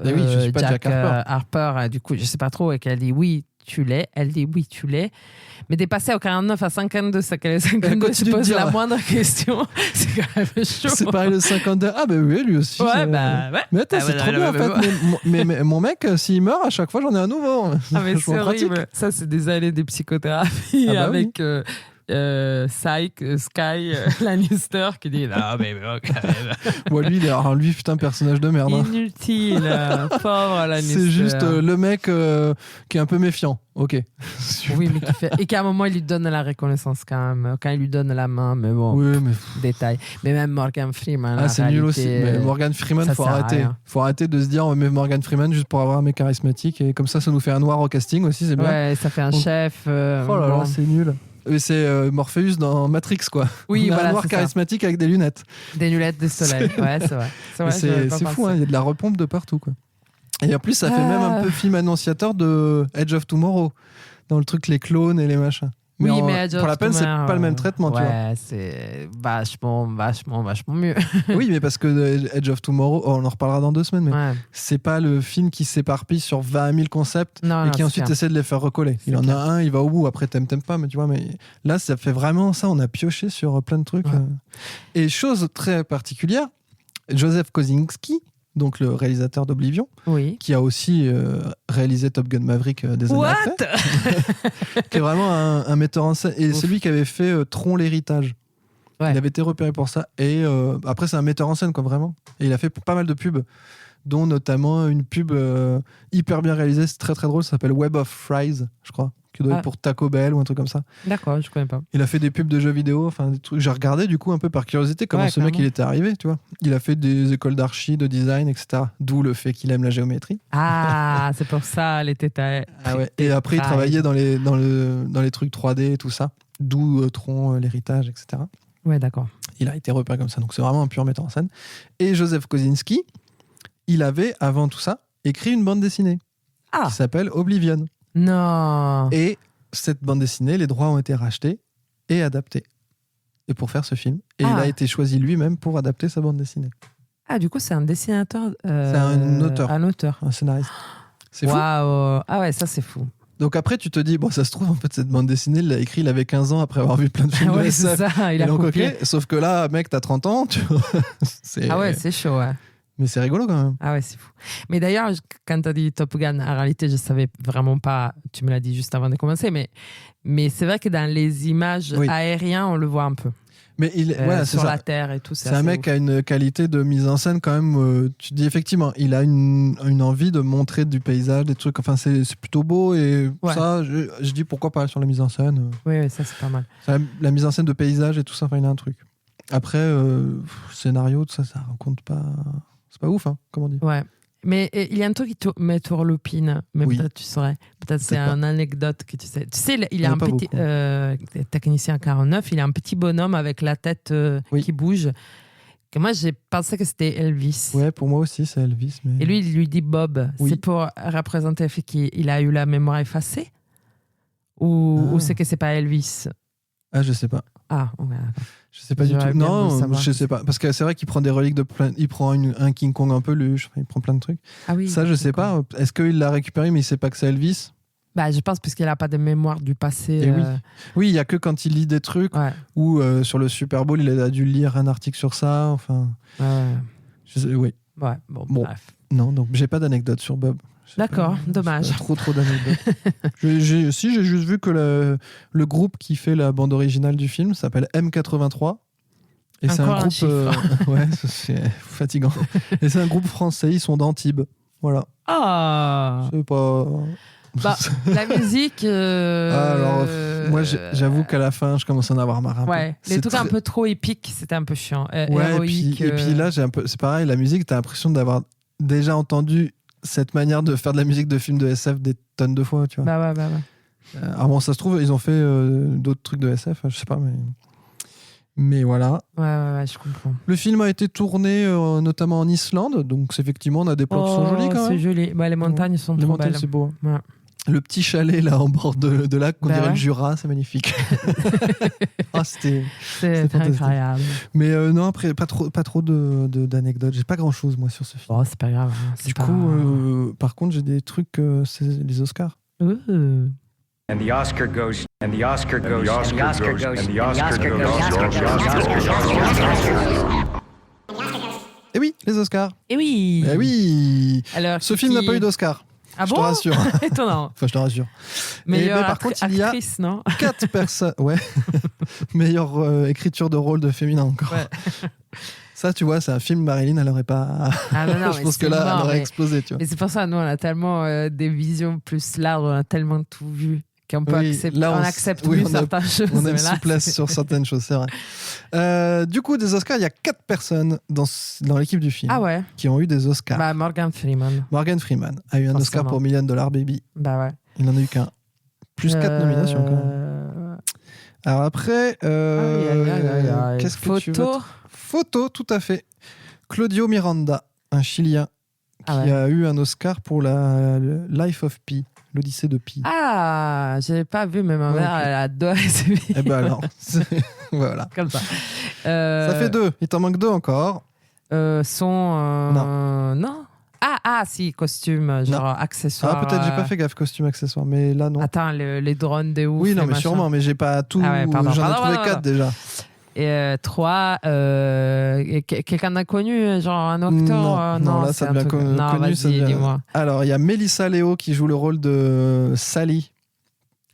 Speaker 1: je suis pas Jack
Speaker 2: Harper. Du coup, je sais pas trop, et qu'elle dit oui, tu l'es. Elle dit oui, tu l'es. Mais de passer au 49 à 52, ça qu'elle est 52, se pose la moindre question. C'est quand même chaud.
Speaker 1: C'est pareil le 52. Ah bah oui, lui aussi.
Speaker 2: Ouais, bah ouais.
Speaker 1: Mais attends, c'est trop bien en fait. Mais mon mec, s'il meurt, à chaque fois, j'en ai un nouveau.
Speaker 2: Ah mais
Speaker 1: Je
Speaker 2: c'est horrible. Ça, c'est des années de psychothérapie avec... Sky Lannister qui dit non mais quand même.
Speaker 1: Bon, lui putain personnage de merde.
Speaker 2: Inutile, pauvre Lannister.
Speaker 1: C'est juste le mec qui est un peu méfiant. Ok.
Speaker 2: Oui, mais et qu'à un moment il lui donne la reconnaissance quand même, quand il lui donne la main, mais bon.
Speaker 1: Oui, mais
Speaker 2: détail. Mais même Morgan Freeman.
Speaker 1: C'est nul aussi. Mais Morgan Freeman, faut arrêter. Faut arrêter de se dire on met Morgan Freeman juste pour avoir un mec charismatique et comme ça nous fait un noir au casting aussi, c'est bien.
Speaker 2: Ouais, ça fait un chef.
Speaker 1: Oh là là, c'est nul. C'est Morpheus dans Matrix, quoi.
Speaker 2: Oui,
Speaker 1: on a
Speaker 2: voilà,
Speaker 1: un noir charismatique avec des lunettes.
Speaker 2: Des lunettes de soleil, ouais, c'est vrai.
Speaker 1: C'est fou, il y a de la repompe de partout, quoi. Et en plus, ça fait même un peu film annonciateur de Edge of Tomorrow, dans le truc les clones et les machins. Mais pour la peine, c'est pas le même traitement, tu vois.
Speaker 2: Ouais, c'est vachement mieux.
Speaker 1: Oui, mais parce que Edge of Tomorrow, on en reparlera dans 2 semaines, mais c'est pas le film qui s'éparpille sur 20 000 concepts et qui ensuite essaie de les faire recoller. Il en a un, il va au bout, après t'aimes pas, mais tu vois, mais là, ça fait vraiment ça, on a pioché sur plein de trucs. Ouais. Et chose très particulière, Joseph Kosinski, donc le réalisateur d'Oblivion, qui a aussi réalisé Top Gun Maverick des années après, qui est vraiment un metteur en scène, et c'est lui qui avait fait Tron l'héritage. Il avait été repéré pour ça, et après c'est un metteur en scène, quoi, vraiment, et il a fait pas mal de pubs, dont notamment une pub hyper bien réalisée, c'est très très drôle, ça s'appelle Web of Fries, je crois, qui doit être pour Taco Bell ou un truc comme ça.
Speaker 2: D'accord, je connais pas.
Speaker 1: Il a fait des pubs de jeux vidéo, enfin des trucs. J'ai regardé du coup un peu par curiosité comment ce mec il était arrivé, tu vois. Il a fait des écoles d'archi, de design, etc. D'où le fait qu'il aime la géométrie.
Speaker 2: Ah, c'est pour ça les tétailles.
Speaker 1: Ah ouais. Et après il travaillait dans les trucs 3D et tout ça. D'où Tron, l'héritage, etc.
Speaker 2: Ouais, d'accord.
Speaker 1: Il a été repéré comme ça, donc c'est vraiment un pur metteur en scène. Et Joseph Kosinski, il avait avant tout ça écrit une bande dessinée qui s'appelle Oblivion.
Speaker 2: Non.
Speaker 1: Et cette bande dessinée, les droits ont été rachetés et adaptés. Et pour faire ce film. Et il a été choisi lui-même pour adapter sa bande dessinée.
Speaker 2: Ah, du coup, c'est un dessinateur.
Speaker 1: C'est un auteur.
Speaker 2: Un auteur.
Speaker 1: Un scénariste. C'est fou.
Speaker 2: Waouh. Ah ouais, ça c'est fou.
Speaker 1: Donc après, tu te dis, bon, ça se trouve, en fait, cette bande dessinée, il l'a écrit, il avait 15 ans après avoir vu plein de films de
Speaker 2: Ouais, c'est
Speaker 1: SF.
Speaker 2: ça, il
Speaker 1: Et
Speaker 2: a
Speaker 1: donc,
Speaker 2: copié.
Speaker 1: ok, sauf que là, mec, t'as 30 ans, tu vois.
Speaker 2: Ah ouais, c'est chaud, ouais.
Speaker 1: Mais c'est rigolo quand même.
Speaker 2: Ah ouais, c'est fou. Mais d'ailleurs, quand tu as dit Top Gun, en réalité, je savais vraiment pas, tu me l'as dit juste avant de commencer, mais c'est vrai que dans les images aériennes, on le voit un peu.
Speaker 1: Mais voilà, c'est
Speaker 2: sur
Speaker 1: ça.
Speaker 2: la Terre et tout.
Speaker 1: C'est un mec qui a une qualité de mise en scène quand même. Tu te dis effectivement, il a une envie de montrer du paysage, des trucs. Enfin, c'est plutôt beau et ça, je dis pourquoi pas sur la mise en scène.
Speaker 2: Oui, ça c'est pas mal.
Speaker 1: La mise en scène de paysage et tout ça, enfin, il a un truc. Après, scénario, tout ça, ça raconte pas. C'est pas ouf, hein, comme on dit.
Speaker 2: Ouais. Mais il y a un truc qui me tourlupine, mais peut-être tu saurais. Peut-être c'est une anecdote que tu sais. Tu sais, il a un petit technicien 49, il a un petit bonhomme avec la tête qui bouge. Que moi, j'ai pensé que c'était Elvis.
Speaker 1: Ouais, pour moi aussi, c'est Elvis. Mais...
Speaker 2: Et lui, il lui dit Bob.
Speaker 1: Oui.
Speaker 2: C'est pour représenter le fait qu'il a eu la mémoire effacée ou c'est que c'est pas Elvis?
Speaker 1: Ah, je sais pas.
Speaker 2: Ah, ouais.
Speaker 1: Je sais pas du tout. Non, je sais pas. Parce que c'est vrai qu'il prend des reliques de plein. Il prend un King Kong en peluche. Il prend plein de trucs.
Speaker 2: Ah oui.
Speaker 1: Ça, je sais pas. Est-ce qu'il l'a récupéré, mais il sait pas que c'est Elvis?
Speaker 2: Bah, je pense parce qu'il a pas de mémoire du passé.
Speaker 1: Oui, il y a que quand il lit des trucs ou sur le Super Bowl, il a dû lire un article sur ça. Enfin. Oui.
Speaker 2: Ouais. Bon. Bref.
Speaker 1: Non, donc j'ai pas d'anecdote sur Bob.
Speaker 2: D'accord, dommage.
Speaker 1: Trop d'anecdotes. j'ai juste vu que le groupe qui fait la bande originale du film s'appelle M83. Et c'est un groupe. Ouais, c'est fatigant. Et c'est un groupe français, ils sont d'Antibes. Voilà.
Speaker 2: Ah.
Speaker 1: C'est pas.
Speaker 2: Bah, la musique.
Speaker 1: Alors, moi, j'avoue qu'à la fin, je commence à en avoir marre.
Speaker 2: Les trucs un peu trop épiques, c'était un peu chiant.
Speaker 1: Héroïque. Et puis là, c'est pareil, la musique, t'as l'impression d'avoir déjà entendu cette manière de faire de la musique de film de SF des tonnes de fois, tu vois.
Speaker 2: Bah ouais.
Speaker 1: Alors bon, ça se trouve, ils ont fait d'autres trucs de SF, je sais pas, mais voilà.
Speaker 2: Ouais, je comprends.
Speaker 1: Le film a été tourné notamment en Islande, donc effectivement, on a des plans qui sont jolis quand même.
Speaker 2: C'est joli. Bah, les montagnes sont trop belles.
Speaker 1: C'est beau.
Speaker 2: Ouais.
Speaker 1: Le petit chalet là en bord de lac, on dirait le Jura, c'est magnifique.
Speaker 2: C'est incroyable.
Speaker 1: Mais non, après, pas trop d'anecdotes. J'ai pas grand chose moi sur ce film.
Speaker 2: Oh, c'est pas grave.
Speaker 1: Du coup, par contre, j'ai des trucs, c'est les Oscars.
Speaker 4: And the Oscar goes, and the Oscar goes, and the Oscar goes, and the Oscar goes.
Speaker 1: Eh oui, les Oscars.
Speaker 2: Eh oui.
Speaker 1: Eh oui.
Speaker 2: Alors,
Speaker 1: ce film n'a pas eu d'Oscar.
Speaker 2: Ah
Speaker 1: je
Speaker 2: bon?
Speaker 1: te rassure.
Speaker 2: Étonnant.
Speaker 1: Enfin, je te rassure.
Speaker 2: Mais
Speaker 1: par contre, il y a
Speaker 2: actrice, non
Speaker 1: 4 personnes. Ouais. Meilleure écriture de rôle de féminin encore.
Speaker 2: Ouais.
Speaker 1: Ça, tu vois, c'est un film, Marilyn, elle aurait pas.
Speaker 2: Ah non,
Speaker 1: je pense que là, elle aurait explosé, tu vois.
Speaker 2: Mais c'est pour ça, nous, on a tellement des visions plus larges, on a tellement tout vu qu'on peut accepter. Là, on accepte plus certaines choses.
Speaker 1: On a une souplesse sur certaines choses, c'est vrai. Du coup, des Oscars, il y a 4 personnes dans l'équipe du film qui ont eu des Oscars.
Speaker 2: Bah, Morgan Freeman.
Speaker 1: Morgan Freeman a eu un Oscar pour $1 Million Baby.
Speaker 2: Bah ouais.
Speaker 1: Il n'en a eu qu'un. Plus 4 nominations, quand même. Alors après, qu'est-ce que tu veux? Photo, tout à fait. Claudio Miranda, un Chilien, qui a eu un Oscar pour la Life of Pi, l'Odyssée de Pi.
Speaker 2: Ah, je n'avais pas vu, mais ma mère, elle adore ce film.
Speaker 1: Eh ben alors, voilà.
Speaker 2: Comme ça.
Speaker 1: Ça fait 2. Il t'en manque 2 encore.
Speaker 2: Non. Ah, si, costume, genre accessoire.
Speaker 1: Ah, peut-être, j'ai pas fait gaffe, costume, accessoire, mais là, non.
Speaker 2: Attends, les drones de ouf.
Speaker 1: Oui, non, mais sûrement, mais j'ai pas tout. J'en ai trouvé 4 déjà.
Speaker 2: Et 3, quelqu'un d'inconnu, genre un acteur.
Speaker 1: Non, là, ça devient connu.
Speaker 2: Non, vas-y, dis-moi.
Speaker 1: Alors, il y a Melissa Leo qui joue le rôle de Sally.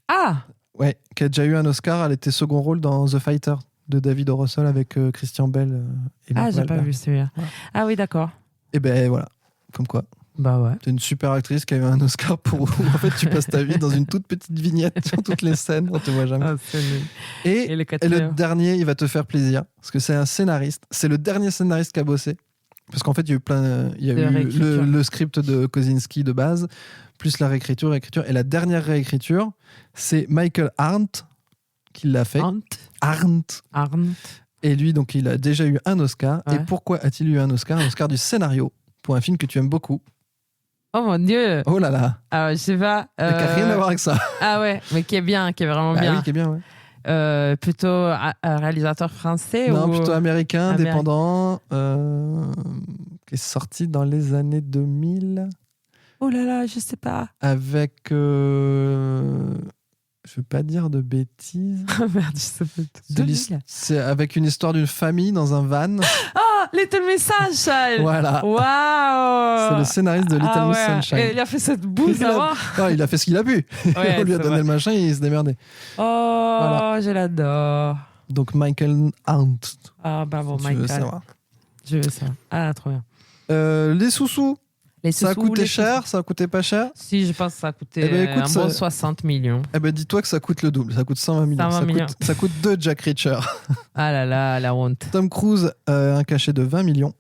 Speaker 2: Ah!
Speaker 1: Ouais, qui a déjà eu un Oscar. Elle était second rôle dans The Fighter de David O. Russell avec Christian Bale. Et
Speaker 2: j'ai pas vu celui-là. Ouais. Ah oui, d'accord.
Speaker 1: Et ben voilà, comme quoi.
Speaker 2: Bah ouais.
Speaker 1: C'est une super actrice qui a eu un Oscar pour. En fait, tu passes ta vie dans une toute petite vignette sur toutes les scènes, on te voit jamais. Et le dernier, il va te faire plaisir parce que c'est un scénariste. C'est le dernier scénariste qui a bossé. Parce qu'en fait, il y a eu il y a eu le script de Kosinski de base, plus la réécriture. Et la dernière réécriture, c'est Michael Arndt qui l'a fait. Arndt. Et lui, donc, il a déjà eu un Oscar. Ouais. Et pourquoi a-t-il eu un Oscar? Un Oscar du scénario pour un film que tu aimes beaucoup.
Speaker 2: Oh mon Dieu!
Speaker 1: Oh là là!
Speaker 2: Alors, je sais pas.
Speaker 1: Qui n'a rien à voir avec ça.
Speaker 2: Ah ouais, mais qui est bien, qui est vraiment bien.
Speaker 1: Oui, qui est bien, ouais.
Speaker 2: Plutôt un réalisateur français
Speaker 1: non, plutôt américain, indépendant, qui est sorti dans les années 2000.
Speaker 2: Oh là là, je sais pas.
Speaker 1: Avec... je veux pas dire de bêtises.
Speaker 2: Merde, je sais pas.
Speaker 1: C'est avec une histoire d'une famille dans un van.
Speaker 2: Ah, Little Miss Sunshine.
Speaker 1: Voilà.
Speaker 2: Waouh.
Speaker 1: C'est le scénariste de Little Miss Sunshine.
Speaker 2: Et il a fait cette bouse avant.
Speaker 1: Il a fait ce qu'il a pu.
Speaker 2: Ouais,
Speaker 1: On lui a
Speaker 2: c'est
Speaker 1: donné
Speaker 2: vrai.
Speaker 1: le machin et il se démerdait.
Speaker 2: Oh,
Speaker 1: Voilà.
Speaker 2: je l'adore.
Speaker 1: Donc Michael Hunt.
Speaker 2: Ah, bravo,
Speaker 1: si tu veux
Speaker 2: Michael.
Speaker 1: savoir.
Speaker 2: Je veux ça. Ah, trop bien.
Speaker 1: Les sous-sous.
Speaker 2: Les
Speaker 1: Ça a
Speaker 2: sous-sous,
Speaker 1: coûté
Speaker 2: les
Speaker 1: cher,
Speaker 2: sous-sous.
Speaker 1: ça a coûté pas cher.
Speaker 2: Si, je pense que ça a coûté
Speaker 1: Eh ben, écoute,
Speaker 2: un
Speaker 1: ça-
Speaker 2: bon 60 millions.
Speaker 1: Eh ben dis-toi que ça coûte le double, ça coûte 120 millions.
Speaker 2: 120 millions.
Speaker 1: Ça coûte 2 Jack Reacher.
Speaker 2: Ah là là, la honte.
Speaker 1: Tom Cruise, un cachet de 20 millions,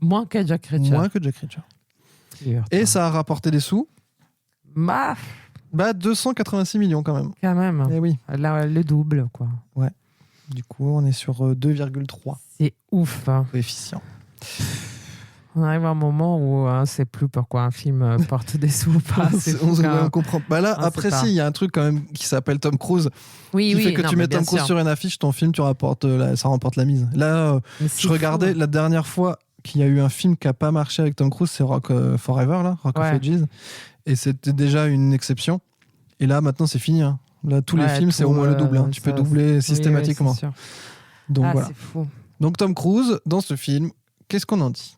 Speaker 2: Moins que Jack Reacher.
Speaker 1: moins que Jack Reacher. Et ça a rapporté des sous,
Speaker 2: Bah,
Speaker 1: 286 millions quand même.
Speaker 2: quand même.
Speaker 1: Eh oui,
Speaker 2: Là, le double, quoi.
Speaker 1: du coup on est sur 2,3
Speaker 2: C'est ouf. Hein.
Speaker 1: coefficient.
Speaker 2: On arrive à un moment où on ne sait plus pourquoi un film porte des sous ou pas. C'est fou, quand
Speaker 1: on
Speaker 2: même.
Speaker 1: comprend. Bah là,
Speaker 2: On sait
Speaker 1: après
Speaker 2: pas.
Speaker 1: si, il y a un truc quand même qui s'appelle Tom Cruise,
Speaker 2: Oui,
Speaker 1: qui
Speaker 2: oui.
Speaker 1: fait que
Speaker 2: non,
Speaker 1: tu
Speaker 2: mais
Speaker 1: mets
Speaker 2: bien
Speaker 1: Tom Cruise
Speaker 2: sûr.
Speaker 1: sur une affiche, ton film, ça remporte la mise. Là,
Speaker 2: Mais
Speaker 1: je
Speaker 2: c'est
Speaker 1: regardais
Speaker 2: fou.
Speaker 1: la dernière fois qu'il y a eu un film qui a pas marché avec Tom Cruise, c'est Rock Forever, là, Rock
Speaker 2: Ouais.
Speaker 1: of Ages, et c'était déjà une exception. Et là, maintenant, c'est fini. Hein. Là, tous les
Speaker 2: Ouais,
Speaker 1: films, c'est
Speaker 2: tout,
Speaker 1: au moins le double. Hein. Tu
Speaker 2: ça-
Speaker 1: peux doubler
Speaker 2: Oui,
Speaker 1: systématiquement.
Speaker 2: oui, c'est sûr.
Speaker 1: Donc voilà.
Speaker 2: C'est fou.
Speaker 1: Donc Tom Cruise, dans ce film, qu'est-ce qu'on en dit?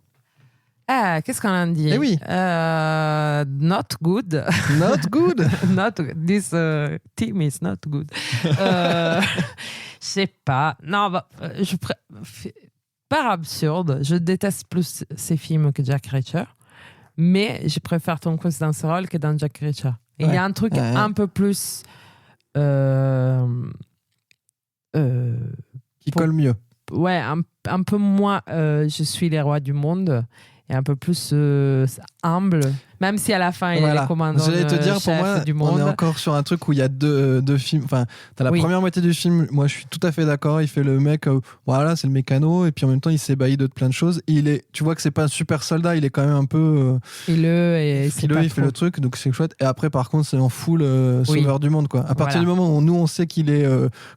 Speaker 2: Ah, qu'est-ce qu'on en dit?
Speaker 1: Eh oui.
Speaker 2: Not good.
Speaker 1: Not good.
Speaker 2: This team is not good. Je sais pas. Non, par absurde, je déteste plus ces films que Jack Reacher, mais je préfère Tom Cruise dans ce rôle que dans Jack Reacher. Et il y a un truc
Speaker 1: Ouais.
Speaker 2: un peu plus...
Speaker 1: Qui
Speaker 2: Pour-
Speaker 1: colle mieux.
Speaker 2: ouais, un peu moins je suis les rois du monde et un peu plus humble, même si à la fin il
Speaker 1: Voilà.
Speaker 2: est commandant
Speaker 1: J'allais te dire, pour
Speaker 2: chef
Speaker 1: moi,
Speaker 2: du
Speaker 1: on
Speaker 2: monde.
Speaker 1: est encore sur un truc où il y a deux films. Enfin, t'as la
Speaker 2: Oui.
Speaker 1: première moitié du film, moi je suis tout à fait d'accord. Il fait le mec, voilà, c'est le mécano, et puis en même temps il s'ébahit de plein de choses. Tu vois que c'est pas un super soldat, il est quand même un peu
Speaker 2: Frileux et c'est
Speaker 1: frileux,
Speaker 2: pas
Speaker 1: il fait
Speaker 2: trop.
Speaker 1: le truc, donc c'est chouette. Et après, par contre, c'est en full sauveur du monde, quoi. À partir
Speaker 2: Voilà.
Speaker 1: du moment où nous on sait qu'il est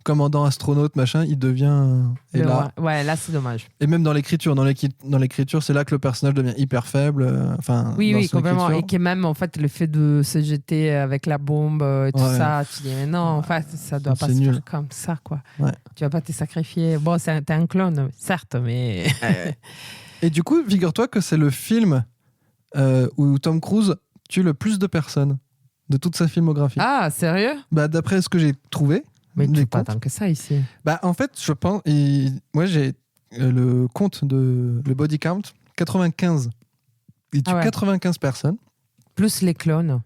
Speaker 1: commandant astronaute, machin, il devient. Et là,
Speaker 2: Ouais, là c'est dommage.
Speaker 1: et même dans l'écriture, c'est là que le personnage devient hyper faible. Enfin,
Speaker 2: Oui,
Speaker 1: dans
Speaker 2: oui,
Speaker 1: son
Speaker 2: complètement.
Speaker 1: écriture.
Speaker 2: Et que même en fait le fait de se jeter avec la bombe et tout
Speaker 1: Ouais.
Speaker 2: ça, tu dis mais non, en fait ça doit pas
Speaker 1: C'est
Speaker 2: se
Speaker 1: nul.
Speaker 2: faire comme ça, quoi.
Speaker 1: Ouais.
Speaker 2: Tu vas pas te sacrifier. Bon, t'es un clone, certes, mais
Speaker 1: Et du coup, figure-toi que c'est le film où Tom Cruise tue le plus de personnes de toute sa filmographie.
Speaker 2: ah, sérieux?
Speaker 1: Bah, d'après ce que j'ai trouvé,
Speaker 2: Mais tu
Speaker 1: les
Speaker 2: pas
Speaker 1: comptes,
Speaker 2: tant que ça ici.
Speaker 1: bah, en fait, je pense. Moi, j'ai le compte de le body count 95. Il tue
Speaker 2: Ah ouais.
Speaker 1: 95 personnes.
Speaker 2: Plus les clones.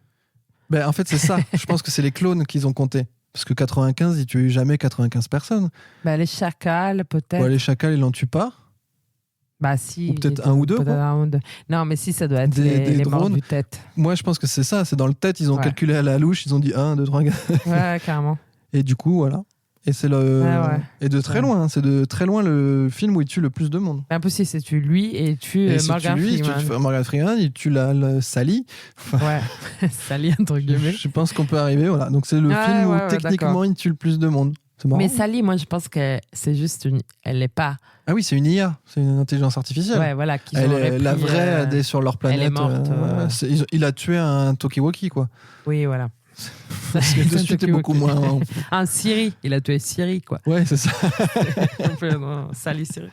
Speaker 1: Bah, en fait, c'est ça. Je pense que c'est les clones qu'ils ont compté. Parce que 95, ils tuent jamais 95 personnes.
Speaker 2: Bah, les chacals, peut-être.
Speaker 1: Ouais, les chacals, ils l'en tuent pas.
Speaker 2: Bah, si.
Speaker 1: Ou peut-être un ou deux,
Speaker 2: peut-être
Speaker 1: quoi.
Speaker 2: un ou deux. Non, mais si, ça doit être
Speaker 1: Des
Speaker 2: les morts
Speaker 1: drones.
Speaker 2: du tête.
Speaker 1: Moi, je pense que c'est ça. C'est dans le tête, ils ont
Speaker 2: Ouais.
Speaker 1: calculé à la louche. Ils ont dit 1, 2, 3, 4.
Speaker 2: Ouais, carrément.
Speaker 1: Et du coup, voilà. Et c'est le.
Speaker 2: Ouais.
Speaker 1: Et de très
Speaker 2: Ouais.
Speaker 1: loin. C'est de très loin le film où il tue le plus de monde.
Speaker 2: Impossible, c'est tu lui et tu
Speaker 1: Et si
Speaker 2: Morgan
Speaker 1: tu lui,
Speaker 2: Freeman.
Speaker 1: Morgan Freeman, il tue la Sally.
Speaker 2: Ouais, Sally, entre guillemets.
Speaker 1: Je pense qu'on peut arriver. Voilà. Donc c'est le
Speaker 2: Ouais,
Speaker 1: film où
Speaker 2: ouais,
Speaker 1: techniquement
Speaker 2: d'accord.
Speaker 1: il tue le plus de monde. C'est marrant.
Speaker 2: Mais Sally, moi, je pense que c'est juste une. Elle n'est pas.
Speaker 1: Ah oui, c'est une IA. C'est une intelligence artificielle.
Speaker 2: Ouais, voilà. Qu'ils
Speaker 1: Elle
Speaker 2: auraient
Speaker 1: est, la
Speaker 2: pris,
Speaker 1: vraie, elle est sur leur planète.
Speaker 2: elle est morte,
Speaker 1: il a tué un Tokiwoki, quoi.
Speaker 2: Oui, voilà.
Speaker 1: Parce que
Speaker 2: C'est un
Speaker 1: dessus, t'es
Speaker 2: Tokiwoki.
Speaker 1: beaucoup moins.
Speaker 2: Un Siri. Il a tué Siri, quoi.
Speaker 1: Ouais, c'est ça.
Speaker 2: Un peu, non, Sally Siri.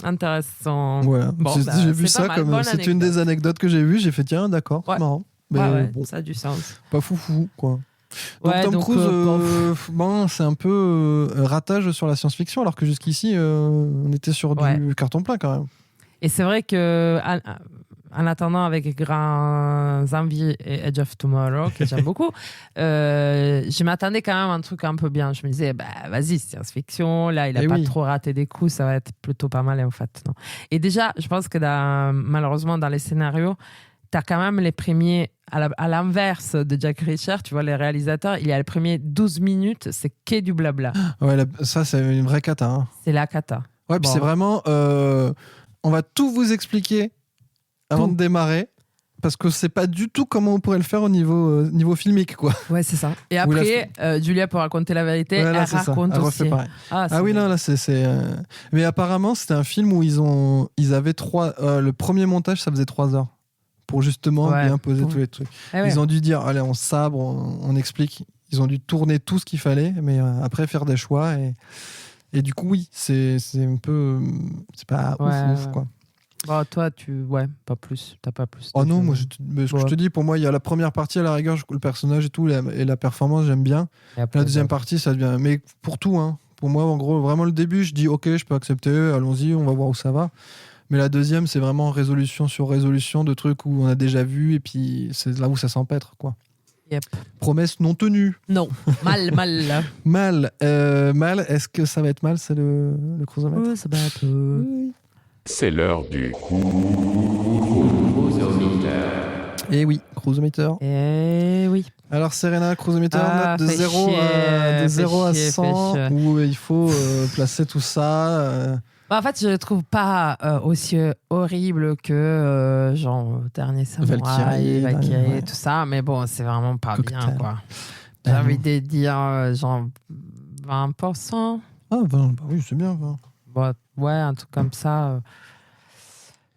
Speaker 2: Intéressant.
Speaker 1: Voilà.
Speaker 2: Bon,
Speaker 1: J'ai
Speaker 2: bah,
Speaker 1: vu
Speaker 2: c'est pas
Speaker 1: ça
Speaker 2: mal.
Speaker 1: comme.
Speaker 2: Bonne
Speaker 1: C'est une des anecdotes que j'ai vues. J'ai fait, tiens, d'accord,
Speaker 2: Ouais.
Speaker 1: c'est marrant. Mais
Speaker 2: Ouais, ouais,
Speaker 1: bon,
Speaker 2: ça a du sens.
Speaker 1: pas foufou, quoi. Donc
Speaker 2: Ouais,
Speaker 1: Tom
Speaker 2: donc,
Speaker 1: Cruise,
Speaker 2: bof.
Speaker 1: bon, c'est un peu ratage sur la science-fiction, alors que jusqu'ici, on était sur
Speaker 2: Ouais.
Speaker 1: du carton plein quand même.
Speaker 2: Et c'est vrai que en attendant avec grands envies et Edge of Tomorrow que j'aime beaucoup, je m'attendais quand même à un truc un peu bien. Je me disais, bah vas-y, science-fiction, là il a
Speaker 1: Eh
Speaker 2: pas
Speaker 1: oui.
Speaker 2: trop raté des coups, ça va être plutôt pas mal en fait. Non. Et déjà, je pense que malheureusement dans les scénarios, t'as quand même les premiers, à l'inverse de Jack Reacher, tu vois, les réalisateurs, il y a les premiers 12 minutes, c'est que du blabla.
Speaker 1: Ouais, ça c'est une vraie cata. Hein.
Speaker 2: C'est la cata.
Speaker 1: Ouais, puis
Speaker 2: Bon.
Speaker 1: c'est vraiment, on va tout vous expliquer avant
Speaker 2: Tout.
Speaker 1: de démarrer, parce que c'est pas du tout comment on pourrait le faire au niveau filmique, quoi.
Speaker 2: Ouais, c'est ça. Et
Speaker 1: Ou la
Speaker 2: après, Julia, pour raconter la vérité,
Speaker 1: Ouais, là,
Speaker 2: elle
Speaker 1: c'est ça.
Speaker 2: raconte
Speaker 1: Elle refait
Speaker 2: aussi.
Speaker 1: pareil.
Speaker 2: Ah,
Speaker 1: Ah oui, non, là, mais apparemment, c'était un film où ils avaient le premier montage, ça faisait 3 heures. pour justement
Speaker 2: Ouais.
Speaker 1: bien poser tous les trucs.
Speaker 2: Ouais.
Speaker 1: Ils ont dû dire, allez, on sabre, on explique. Ils ont dû tourner tout ce qu'il fallait, mais après faire des choix. Et du coup, oui, c'est un peu... C'est pas ouf, quoi.
Speaker 2: Bon, toi, pas plus. T'as pas plus.
Speaker 1: Oh non, moi, ce que je te dis, pour moi, il y a la première partie, à la rigueur, le personnage et tout, et la performance, j'aime bien. La deuxième partie, ça devient... Mais pour tout, hein. Pour moi, en gros, vraiment le début, je dis, ok, je peux accepter, allons-y, on va voir où ça va. Mais la deuxième, c'est vraiment résolution sur résolution de trucs où on a déjà vu, et puis c'est là où ça s'empêtre, quoi.
Speaker 2: Yep.
Speaker 1: Promesse non tenue.
Speaker 2: Non, mal.
Speaker 1: Mal. Mal, est-ce que ça va être mal, c'est le chronomètre?
Speaker 2: Ça va être...
Speaker 9: C'est l'heure du
Speaker 1: Et oui, cruisometer.
Speaker 2: Et oui.
Speaker 1: Alors Serena, cruisometer, note de 0 à 100, où il faut placer tout ça.
Speaker 2: En fait, je le trouve pas aussi horrible que genre Dernier Samouraï, Valkyrie,
Speaker 1: ouais.
Speaker 2: tout ça, mais bon, c'est vraiment pas
Speaker 1: Cocktail.
Speaker 2: bien, quoi. J'ai envie de dire genre 20%.
Speaker 1: Ah, 20, bah oui, c'est bien, 20.
Speaker 2: Bon, ouais, un truc comme ça.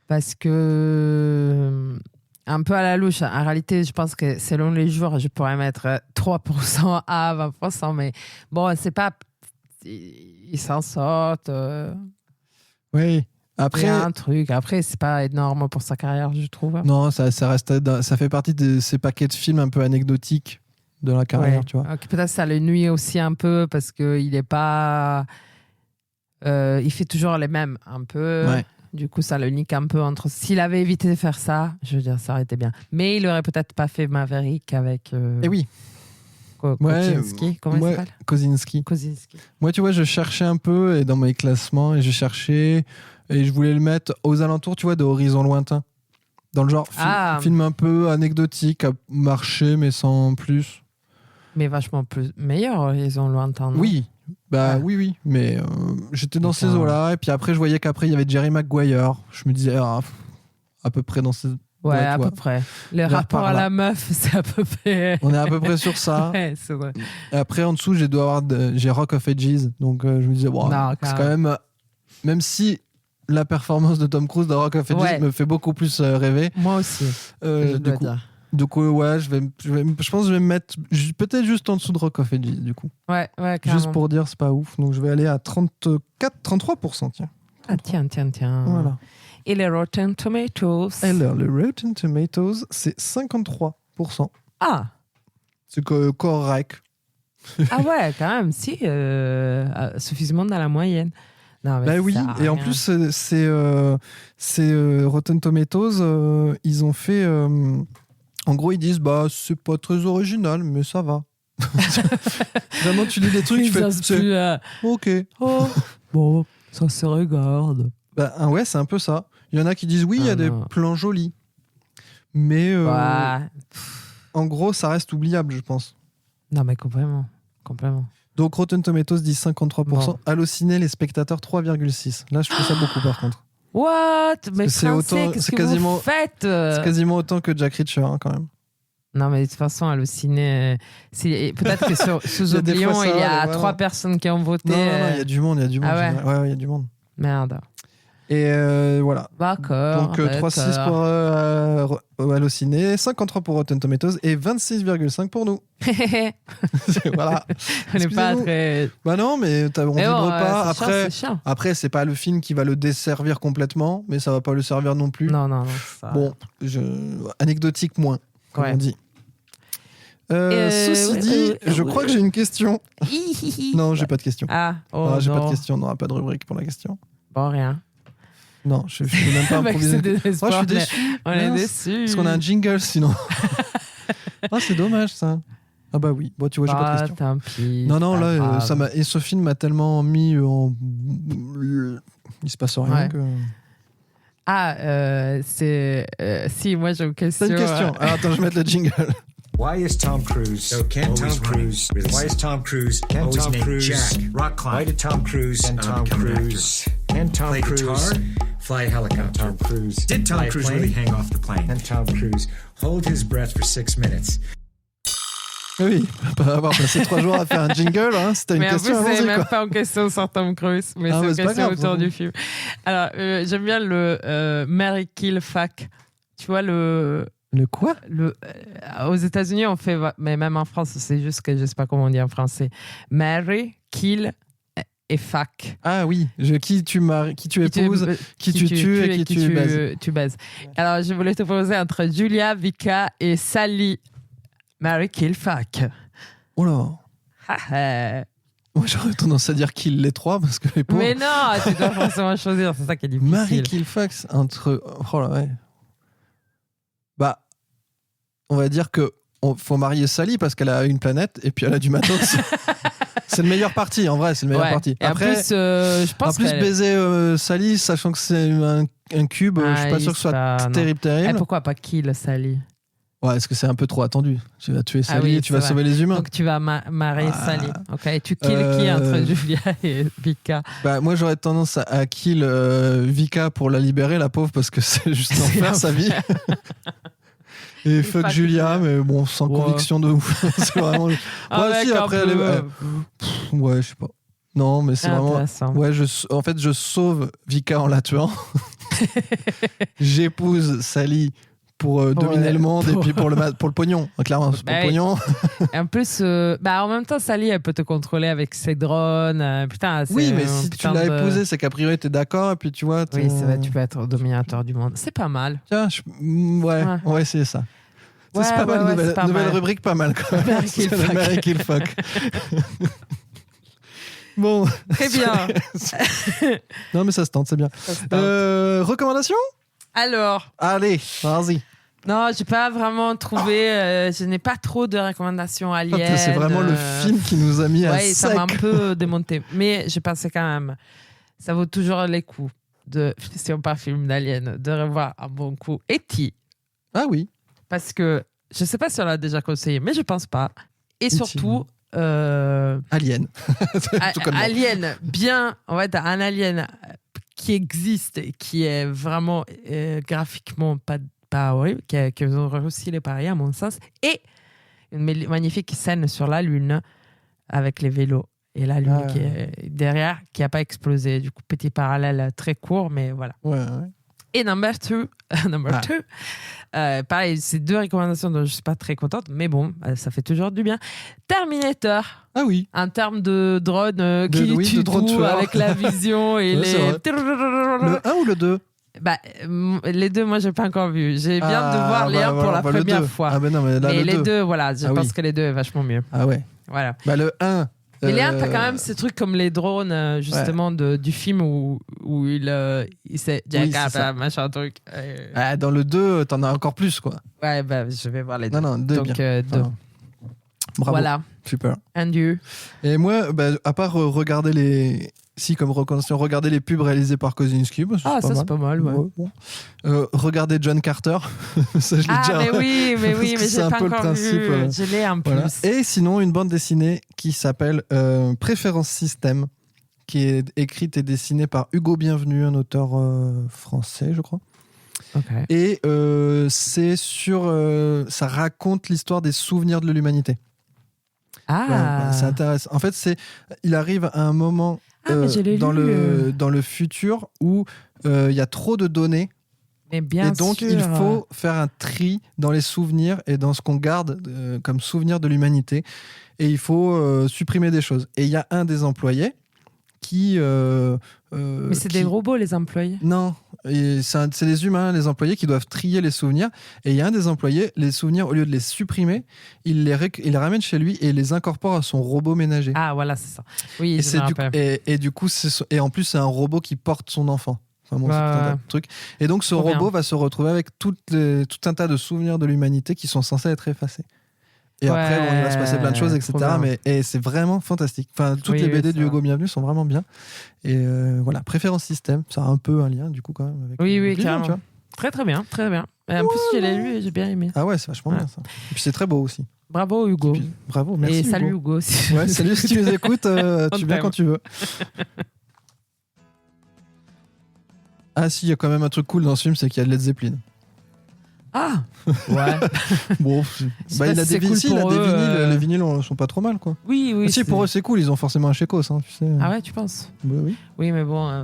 Speaker 2: Parce que un peu à la louche. En réalité, je pense que selon les jours, je pourrais mettre 3% à 20%, mais bon, c'est pas... Ils s'en sortent.
Speaker 1: Oui. Après,
Speaker 2: il y a un truc. Après, c'est pas énorme pour sa carrière, je trouve.
Speaker 1: non, ça reste, ça fait partie de ces paquets de films un peu anecdotiques de la carrière,
Speaker 2: Ouais.
Speaker 1: tu vois.
Speaker 2: Ok, peut-être ça le nuit aussi un peu parce qu'il est pas... il fait toujours les mêmes, un peu.
Speaker 1: Ouais.
Speaker 2: Du coup, ça le nique un peu entre... S'il avait évité de faire ça, je veux dire, ça aurait été bien. Mais il aurait peut-être pas fait Maverick avec...
Speaker 1: Et oui.
Speaker 2: Kozinski, comment il s'appelle
Speaker 1: Kozinski. Moi, tu vois, je cherchais un peu et dans mes classements et je voulais le mettre aux alentours, tu vois, de Horizon Lointain. Dans le genre film un peu anecdotique, à marcher mais sans plus.
Speaker 2: Mais vachement plus meilleur, ils ont lointain. Non
Speaker 1: Oui, oui, mais j'étais dans ces eaux-là et puis après je voyais qu'après il y avait Jerry Maguire. Je me disais à peu près dans ces...
Speaker 2: Ouais, à peu près. Le rapport à la meuf, c'est à peu près...
Speaker 1: On est à peu près sur ça.
Speaker 2: Ouais, c'est vrai.
Speaker 1: Et après, en dessous, j'ai Rock of Ages. Donc, je me disais, c'est quand même... Même si la performance de Tom Cruise dans Rock of Ages me fait beaucoup plus rêver.
Speaker 2: Moi aussi, je dois dire.
Speaker 1: Du coup, ouais, je pense que je vais me mettre peut-être juste en dessous de Rock of Ages, du coup.
Speaker 2: Ouais, carrément.
Speaker 1: Juste pour dire, c'est pas ouf. Donc, je vais aller à 33%, tiens. 33.
Speaker 2: Tiens.
Speaker 1: Voilà.
Speaker 2: Et les Rotten Tomatoes.
Speaker 1: Alors, le Rotten Tomatoes, c'est 53%.
Speaker 2: Ah.
Speaker 1: C'est correct.
Speaker 2: Ah ouais, quand même, si. Suffisamment dans la moyenne. Non, mais
Speaker 1: oui, et en plus, c'est Rotten Tomatoes, ils ont fait... en gros, ils disent, c'est pas très original, mais ça va. Vraiment, tu lis des trucs, tu fais... Ok.
Speaker 2: Oh, bon, ça se regarde.
Speaker 1: Ouais, c'est un peu ça. Il y en a qui disent, oui, il y a des plans jolis. Mais en gros, ça reste oubliable, je pense.
Speaker 2: Non, mais complètement.
Speaker 1: Donc, Rotten Tomatoes dit 53%. Allociné, les spectateurs, 3,6%. Là, je trouve ça beaucoup, par contre.
Speaker 2: What? Mais Français, qu'est-ce que vous faites?
Speaker 1: C'est quasiment autant que Jack Reacher, quand même.
Speaker 2: Non, mais de toute façon, Allociné... Peut-être que sous Oblivion, il y a 3 personnes qui ont voté.
Speaker 1: Non, il y a du monde.
Speaker 2: Ah ouais?
Speaker 1: Ouais, il y a du monde.
Speaker 2: Merde.
Speaker 1: Et voilà.
Speaker 2: D'accord.
Speaker 1: Donc 3,6 pour Allociné, 53 pour Rotten Tomatoes et 26,5 pour nous. Voilà.
Speaker 2: On n'est pas très...
Speaker 1: non, mais on vibre pas.
Speaker 2: Chiant.
Speaker 1: Après, c'est pas le film qui va le desservir complètement, mais ça va pas le servir non plus.
Speaker 2: Non. Ça...
Speaker 1: Bon, anecdotique moins, comme on dit. Ceci dit, je crois que j'ai une question. Non, j'ai pas de question. J'ai pas de question, on n'aura pas de rubrique pour la question.
Speaker 2: Bon, rien.
Speaker 1: Non, je peux même pas improviser.
Speaker 2: Je suis déçu. On est déçu.
Speaker 1: Parce qu'on a un jingle sinon. C'est dommage ça. Ah bah oui, bon, tu vois, j'ai pas de question.
Speaker 2: Tant pis.
Speaker 1: Non, là, et ce film m'a tellement mis en... Il se passe rien que...
Speaker 2: Si, moi j'ai une question.
Speaker 1: C'est une question. Alors, attends, je vais mettre le jingle.
Speaker 10: Why is Tom Cruise always running? Why is Tom Cruise always named Jack? Rock climb. Why did Tom Cruise play guitar? Fly a helicopter. Tom Cruise. Did Tom Cruise really hang off the plane? And Tom Cruise hold his breath for 6 minutes.
Speaker 1: Oui, pas avoir passé 3 jours à faire un jingle, hein, c'était une question
Speaker 2: avant. Mais
Speaker 1: c'est
Speaker 2: même pas une question sur Tom Cruise, mais c'est une question autour du film. Alors, j'aime bien le Mary Kill Fuck Tu vois le
Speaker 1: quoi?
Speaker 2: Aux États-Unis, on fait, mais même en France, c'est juste que je sais pas comment on dit en français. Marry, kill et fuck.
Speaker 1: Ah oui, qui tu épouses, qui tu tues et qui tu baises.
Speaker 2: Alors, je voulais te poser entre Julia, Vika et Sally. Marry, kill, fuck.
Speaker 1: Oh là. Moi, j'aurais tendance à dire kill les trois parce que les pauvres.
Speaker 2: Mais non, tu dois forcément choisir, c'est ça qui est difficile.
Speaker 1: Marry, kill, fuck entre. Oh là, ouais. Bah, on va dire que faut marier Sally parce qu'elle a une planète et puis elle a du matos. C'est le meilleur parti, en vrai, c'est le meilleur parti.
Speaker 2: Et
Speaker 1: après,
Speaker 2: en plus, je pense
Speaker 1: baiser Sally, sachant que c'est un cube, je suis pas sûr que ce soit terrible.
Speaker 2: Et pourquoi pas kill Sally?
Speaker 1: Ouais, est-ce que c'est un peu trop attendu? Tu vas tuer Sally et tu vas sauver les humains.
Speaker 2: Donc tu vas marier Sally. Ok, et tu kill qui entre Julia et Vika?
Speaker 1: Bah, moi, j'aurais tendance à kill Vika pour la libérer, la pauvre, parce que c'est juste l'enfer, sa vie. Et fuck Julia, mais bon, sans conviction de ouf. C'est vraiment. Si, après, ouais, je sais pas. Non, mais c'est vraiment. Ouais, en fait, je sauve Vika en la tuant. J'épouse Sally pour dominer le monde et puis pour le pognon. Clairement, c'est pour le pognon.
Speaker 2: Et en plus, en même temps, Sally, elle peut te contrôler avec ses drones. Putain,
Speaker 1: oui, mais si tu l'as épousée, c'est qu'a priori, t'es d'accord. Et puis tu vois.
Speaker 2: Oui, c'est vrai, tu peux être dominateur du monde. C'est pas mal.
Speaker 1: Tiens, on va essayer ça. C'est pas mal, nouvelle rubrique, pas mal. Marry, kill, fuck. Bon.
Speaker 2: Très bien.
Speaker 1: Non, mais ça se tente, c'est bien. Recommandations?
Speaker 2: Alors.
Speaker 1: Allez, vas-y.
Speaker 2: Non, j'ai pas vraiment trouvé. Je n'ai pas trop de recommandations aliens.
Speaker 1: C'est vraiment le film qui nous a mis à sec.
Speaker 2: Ça m'a un peu démonté. Mais je pensais quand même, ça vaut toujours les coups si on parle film d'alien, de revoir un bon coup E.T.
Speaker 1: Ah oui.
Speaker 2: Parce que je sais pas si on l'a déjà conseillé, mais je pense pas. Et surtout.
Speaker 1: Alien.
Speaker 2: Alien, bien. En fait, un alien qui existe et qui est vraiment graphiquement pas horrible, qui ont réussi les paris à mon sens, et une magnifique scène sur la Lune avec les vélos et la Lune qui est derrière, qui n'a pas explosé. Du coup, petit parallèle très court, mais voilà.
Speaker 1: Ouais.
Speaker 2: Et number two, pareil, c'est deux recommandations dont je ne suis pas très contente, mais bon, ça fait toujours du bien. Terminator.
Speaker 1: Ah oui.
Speaker 2: En termes de drone qui tue tout avec la vision et les...
Speaker 1: Le 1 ou le 2?
Speaker 2: Les deux, moi, je n'ai pas encore vu. J'ai bien de voir les 1 pour la première fois.
Speaker 1: Ah non, mais là,
Speaker 2: et les deux, voilà, je pense que les deux est vachement mieux.
Speaker 1: Ah ouais.
Speaker 2: Voilà.
Speaker 1: Le 1...
Speaker 2: Mais Léa, t'as quand même ces trucs comme les drones, justement, du film où il sait machin truc.
Speaker 1: Dans le 2, t'en as encore plus, quoi.
Speaker 2: Ouais, je vais voir les deux.
Speaker 1: Non, 2
Speaker 2: donc,
Speaker 1: bien.
Speaker 2: Deux.
Speaker 1: Bravo.
Speaker 2: Voilà.
Speaker 1: Super.
Speaker 2: And you?
Speaker 1: Et moi, à part regarder les... Si, comme recommandation, regarder les pubs réalisées par Kozinski.
Speaker 2: C'est pas mal, ouais.
Speaker 1: Bon. Regarder John Carter. Ça, je l'ai déjà...
Speaker 2: mais oui, mais j'ai pas encore vu. Je l'ai un peu.
Speaker 1: Voilà. Et sinon, une bande dessinée qui s'appelle Préférence Système, qui est écrite et dessinée par Hugo Bienvenu, un auteur français, je crois.
Speaker 2: Okay.
Speaker 1: Et c'est ça raconte l'histoire des souvenirs de l'humanité. C'est intéressant. En fait, il arrive à un moment dans le futur où il y a trop de données.
Speaker 2: Mais bien
Speaker 1: et donc, il faut faire un tri dans les souvenirs et dans ce qu'on garde comme souvenir de l'humanité. Et il faut supprimer des choses. Et il y a un des employés qui...
Speaker 2: mais c'est des robots, les employés?
Speaker 1: Non, c'est des humains, les employés, qui doivent trier les souvenirs. Et il y a un des employés, les souvenirs, au lieu de les supprimer, il les ramène chez lui et les incorpore à son robot ménager.
Speaker 2: Ah, voilà, c'est ça. Oui,
Speaker 1: et du coup, et en plus, c'est un robot qui porte son enfant. Enfin, bon, c'est tout un tas de trucs. Et donc, ce robot va se retrouver avec tout un tas de souvenirs de l'humanité qui sont censés être effacés. Et après, il va se passer plein de choses, etc. Et c'est vraiment fantastique. Enfin, toutes les BD du Hugo Bienvenu sont vraiment bien. Et voilà, Préférence Système, ça a un peu un lien, du coup, quand même. Avec
Speaker 2: oui, carrément. Tu vois. Très, très bien, très bien. En plus, je l'ai lu et j'ai bien aimé.
Speaker 1: Ah ouais, c'est vachement bien, ça. Et puis, c'est très beau aussi.
Speaker 2: Bravo, Hugo.
Speaker 1: Puis, bravo, merci.
Speaker 2: Et
Speaker 1: Hugo.
Speaker 2: salut, Hugo. Aussi.
Speaker 1: Ouais, salut, si tu nous écoutes, tu viens quand tu veux. Ah si, il y a quand même un truc cool dans ce film, c'est qu'il y a de Led Zeppelin.
Speaker 2: Ah ouais.
Speaker 1: Bon,
Speaker 2: pas
Speaker 1: il a
Speaker 2: si c'est
Speaker 1: des
Speaker 2: cool
Speaker 1: vinyles,
Speaker 2: pour
Speaker 1: des
Speaker 2: eux,
Speaker 1: vinyles, les vinyles sont pas trop mal, quoi.
Speaker 2: Oui, oui.
Speaker 1: Si, pour eux, c'est cool, ils ont forcément un chécos, hein, tu sais.
Speaker 2: Ah ouais, tu penses?
Speaker 1: Bah oui.
Speaker 2: Oui, mais bon,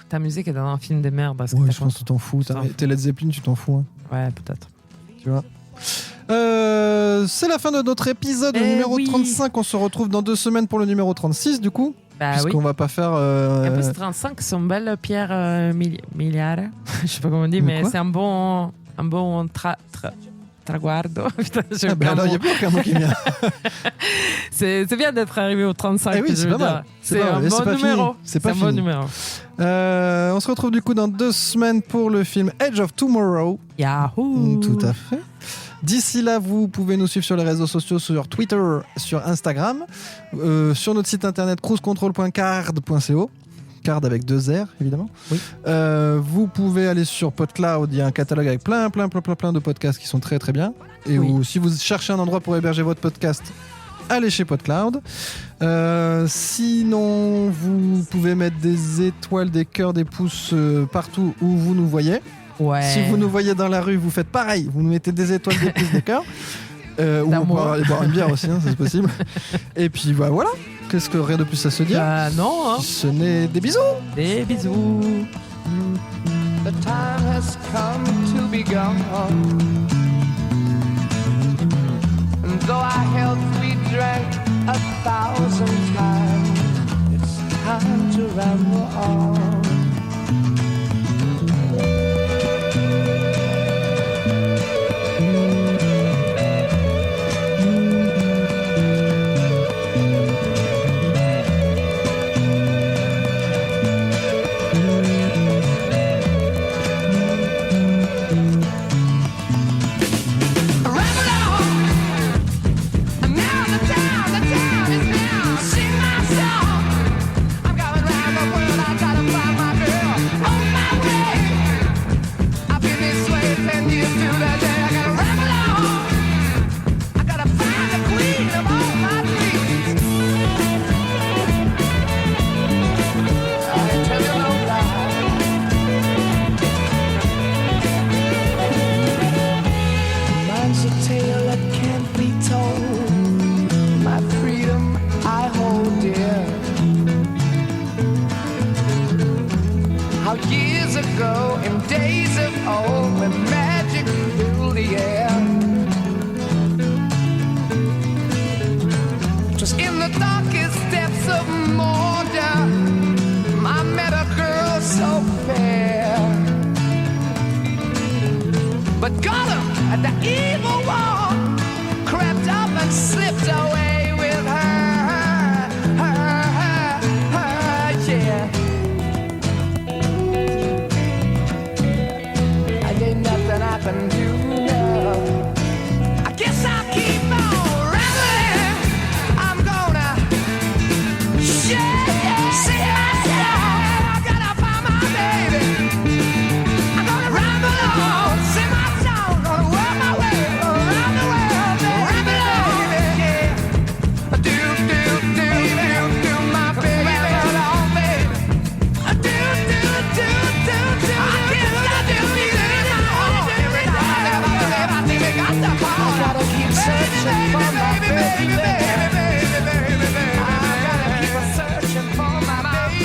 Speaker 2: ta musique est dans un film de merde. Parce que
Speaker 1: Ouais,
Speaker 2: t'as
Speaker 1: je pense que tu t'en fous. T'es Led Zeppelin, tu t'en fous. Hein.
Speaker 2: Ouais, peut-être.
Speaker 1: Tu vois. C'est la fin de notre épisode numéro 35. On se retrouve dans 2 semaines pour le numéro 36, du coup.
Speaker 2: Bah
Speaker 1: puisqu'on va pas faire.
Speaker 2: En plus, 35, c'est une belle pierre miliare. Je sais pas comment on dit, mais c'est un bon traguardo. Putain,
Speaker 1: alors, il n'y a plus aucun mot qui vient.
Speaker 2: C'est bien d'être arrivé au 35.
Speaker 1: Oui, c'est pas mal.
Speaker 2: C'est un bon numéro.
Speaker 1: C'est pas fini. On se retrouve du coup dans 2 semaines pour le film Edge of Tomorrow.
Speaker 2: Yahoo!
Speaker 1: Tout à fait. D'ici là, vous pouvez nous suivre sur les réseaux sociaux, sur Twitter, sur Instagram, sur notre site internet cruisecontrol.card.co. Card avec 2 R, évidemment.
Speaker 2: Oui.
Speaker 1: Vous pouvez aller sur PodCloud, il y a un catalogue avec plein de podcasts qui sont très très bien. Et si vous cherchez un endroit pour héberger votre podcast, allez chez PodCloud. Sinon, vous pouvez mettre des étoiles, des cœurs, des pouces partout où vous nous voyez.
Speaker 2: Ouais.
Speaker 1: Si vous nous voyez dans la rue, vous faites pareil. Vous nous mettez des étoiles, des pouces, des cœurs. Ou on peut aller boire une bière aussi, hein, c'est possible. Et puis voilà. Qu'est-ce que rien de plus à se dire?
Speaker 2: Non, hein.
Speaker 1: Ce n'est des bisous.
Speaker 2: Des bisous.
Speaker 5: The time has come to be gone. And though our health we drank 1,000 times, it's time to ramble on. Years ago, in days of old, when magic filled the air, just in the darkest depths of Mordor, I met a girl so fair. But Gollum, the evil one, crept up and slipped away with her, yeah. Nothing I can do now. I guess I'll keep on rambling. I'm gonna see myself. I gotta find my baby. I'm gonna ramble on, sing my song, gonna work my way around the world, ramble on, yeah. Do my baby, ramble on, baby. Do. I guess I do. I gotta keep searching for my baby. I gotta keep searching for my baby.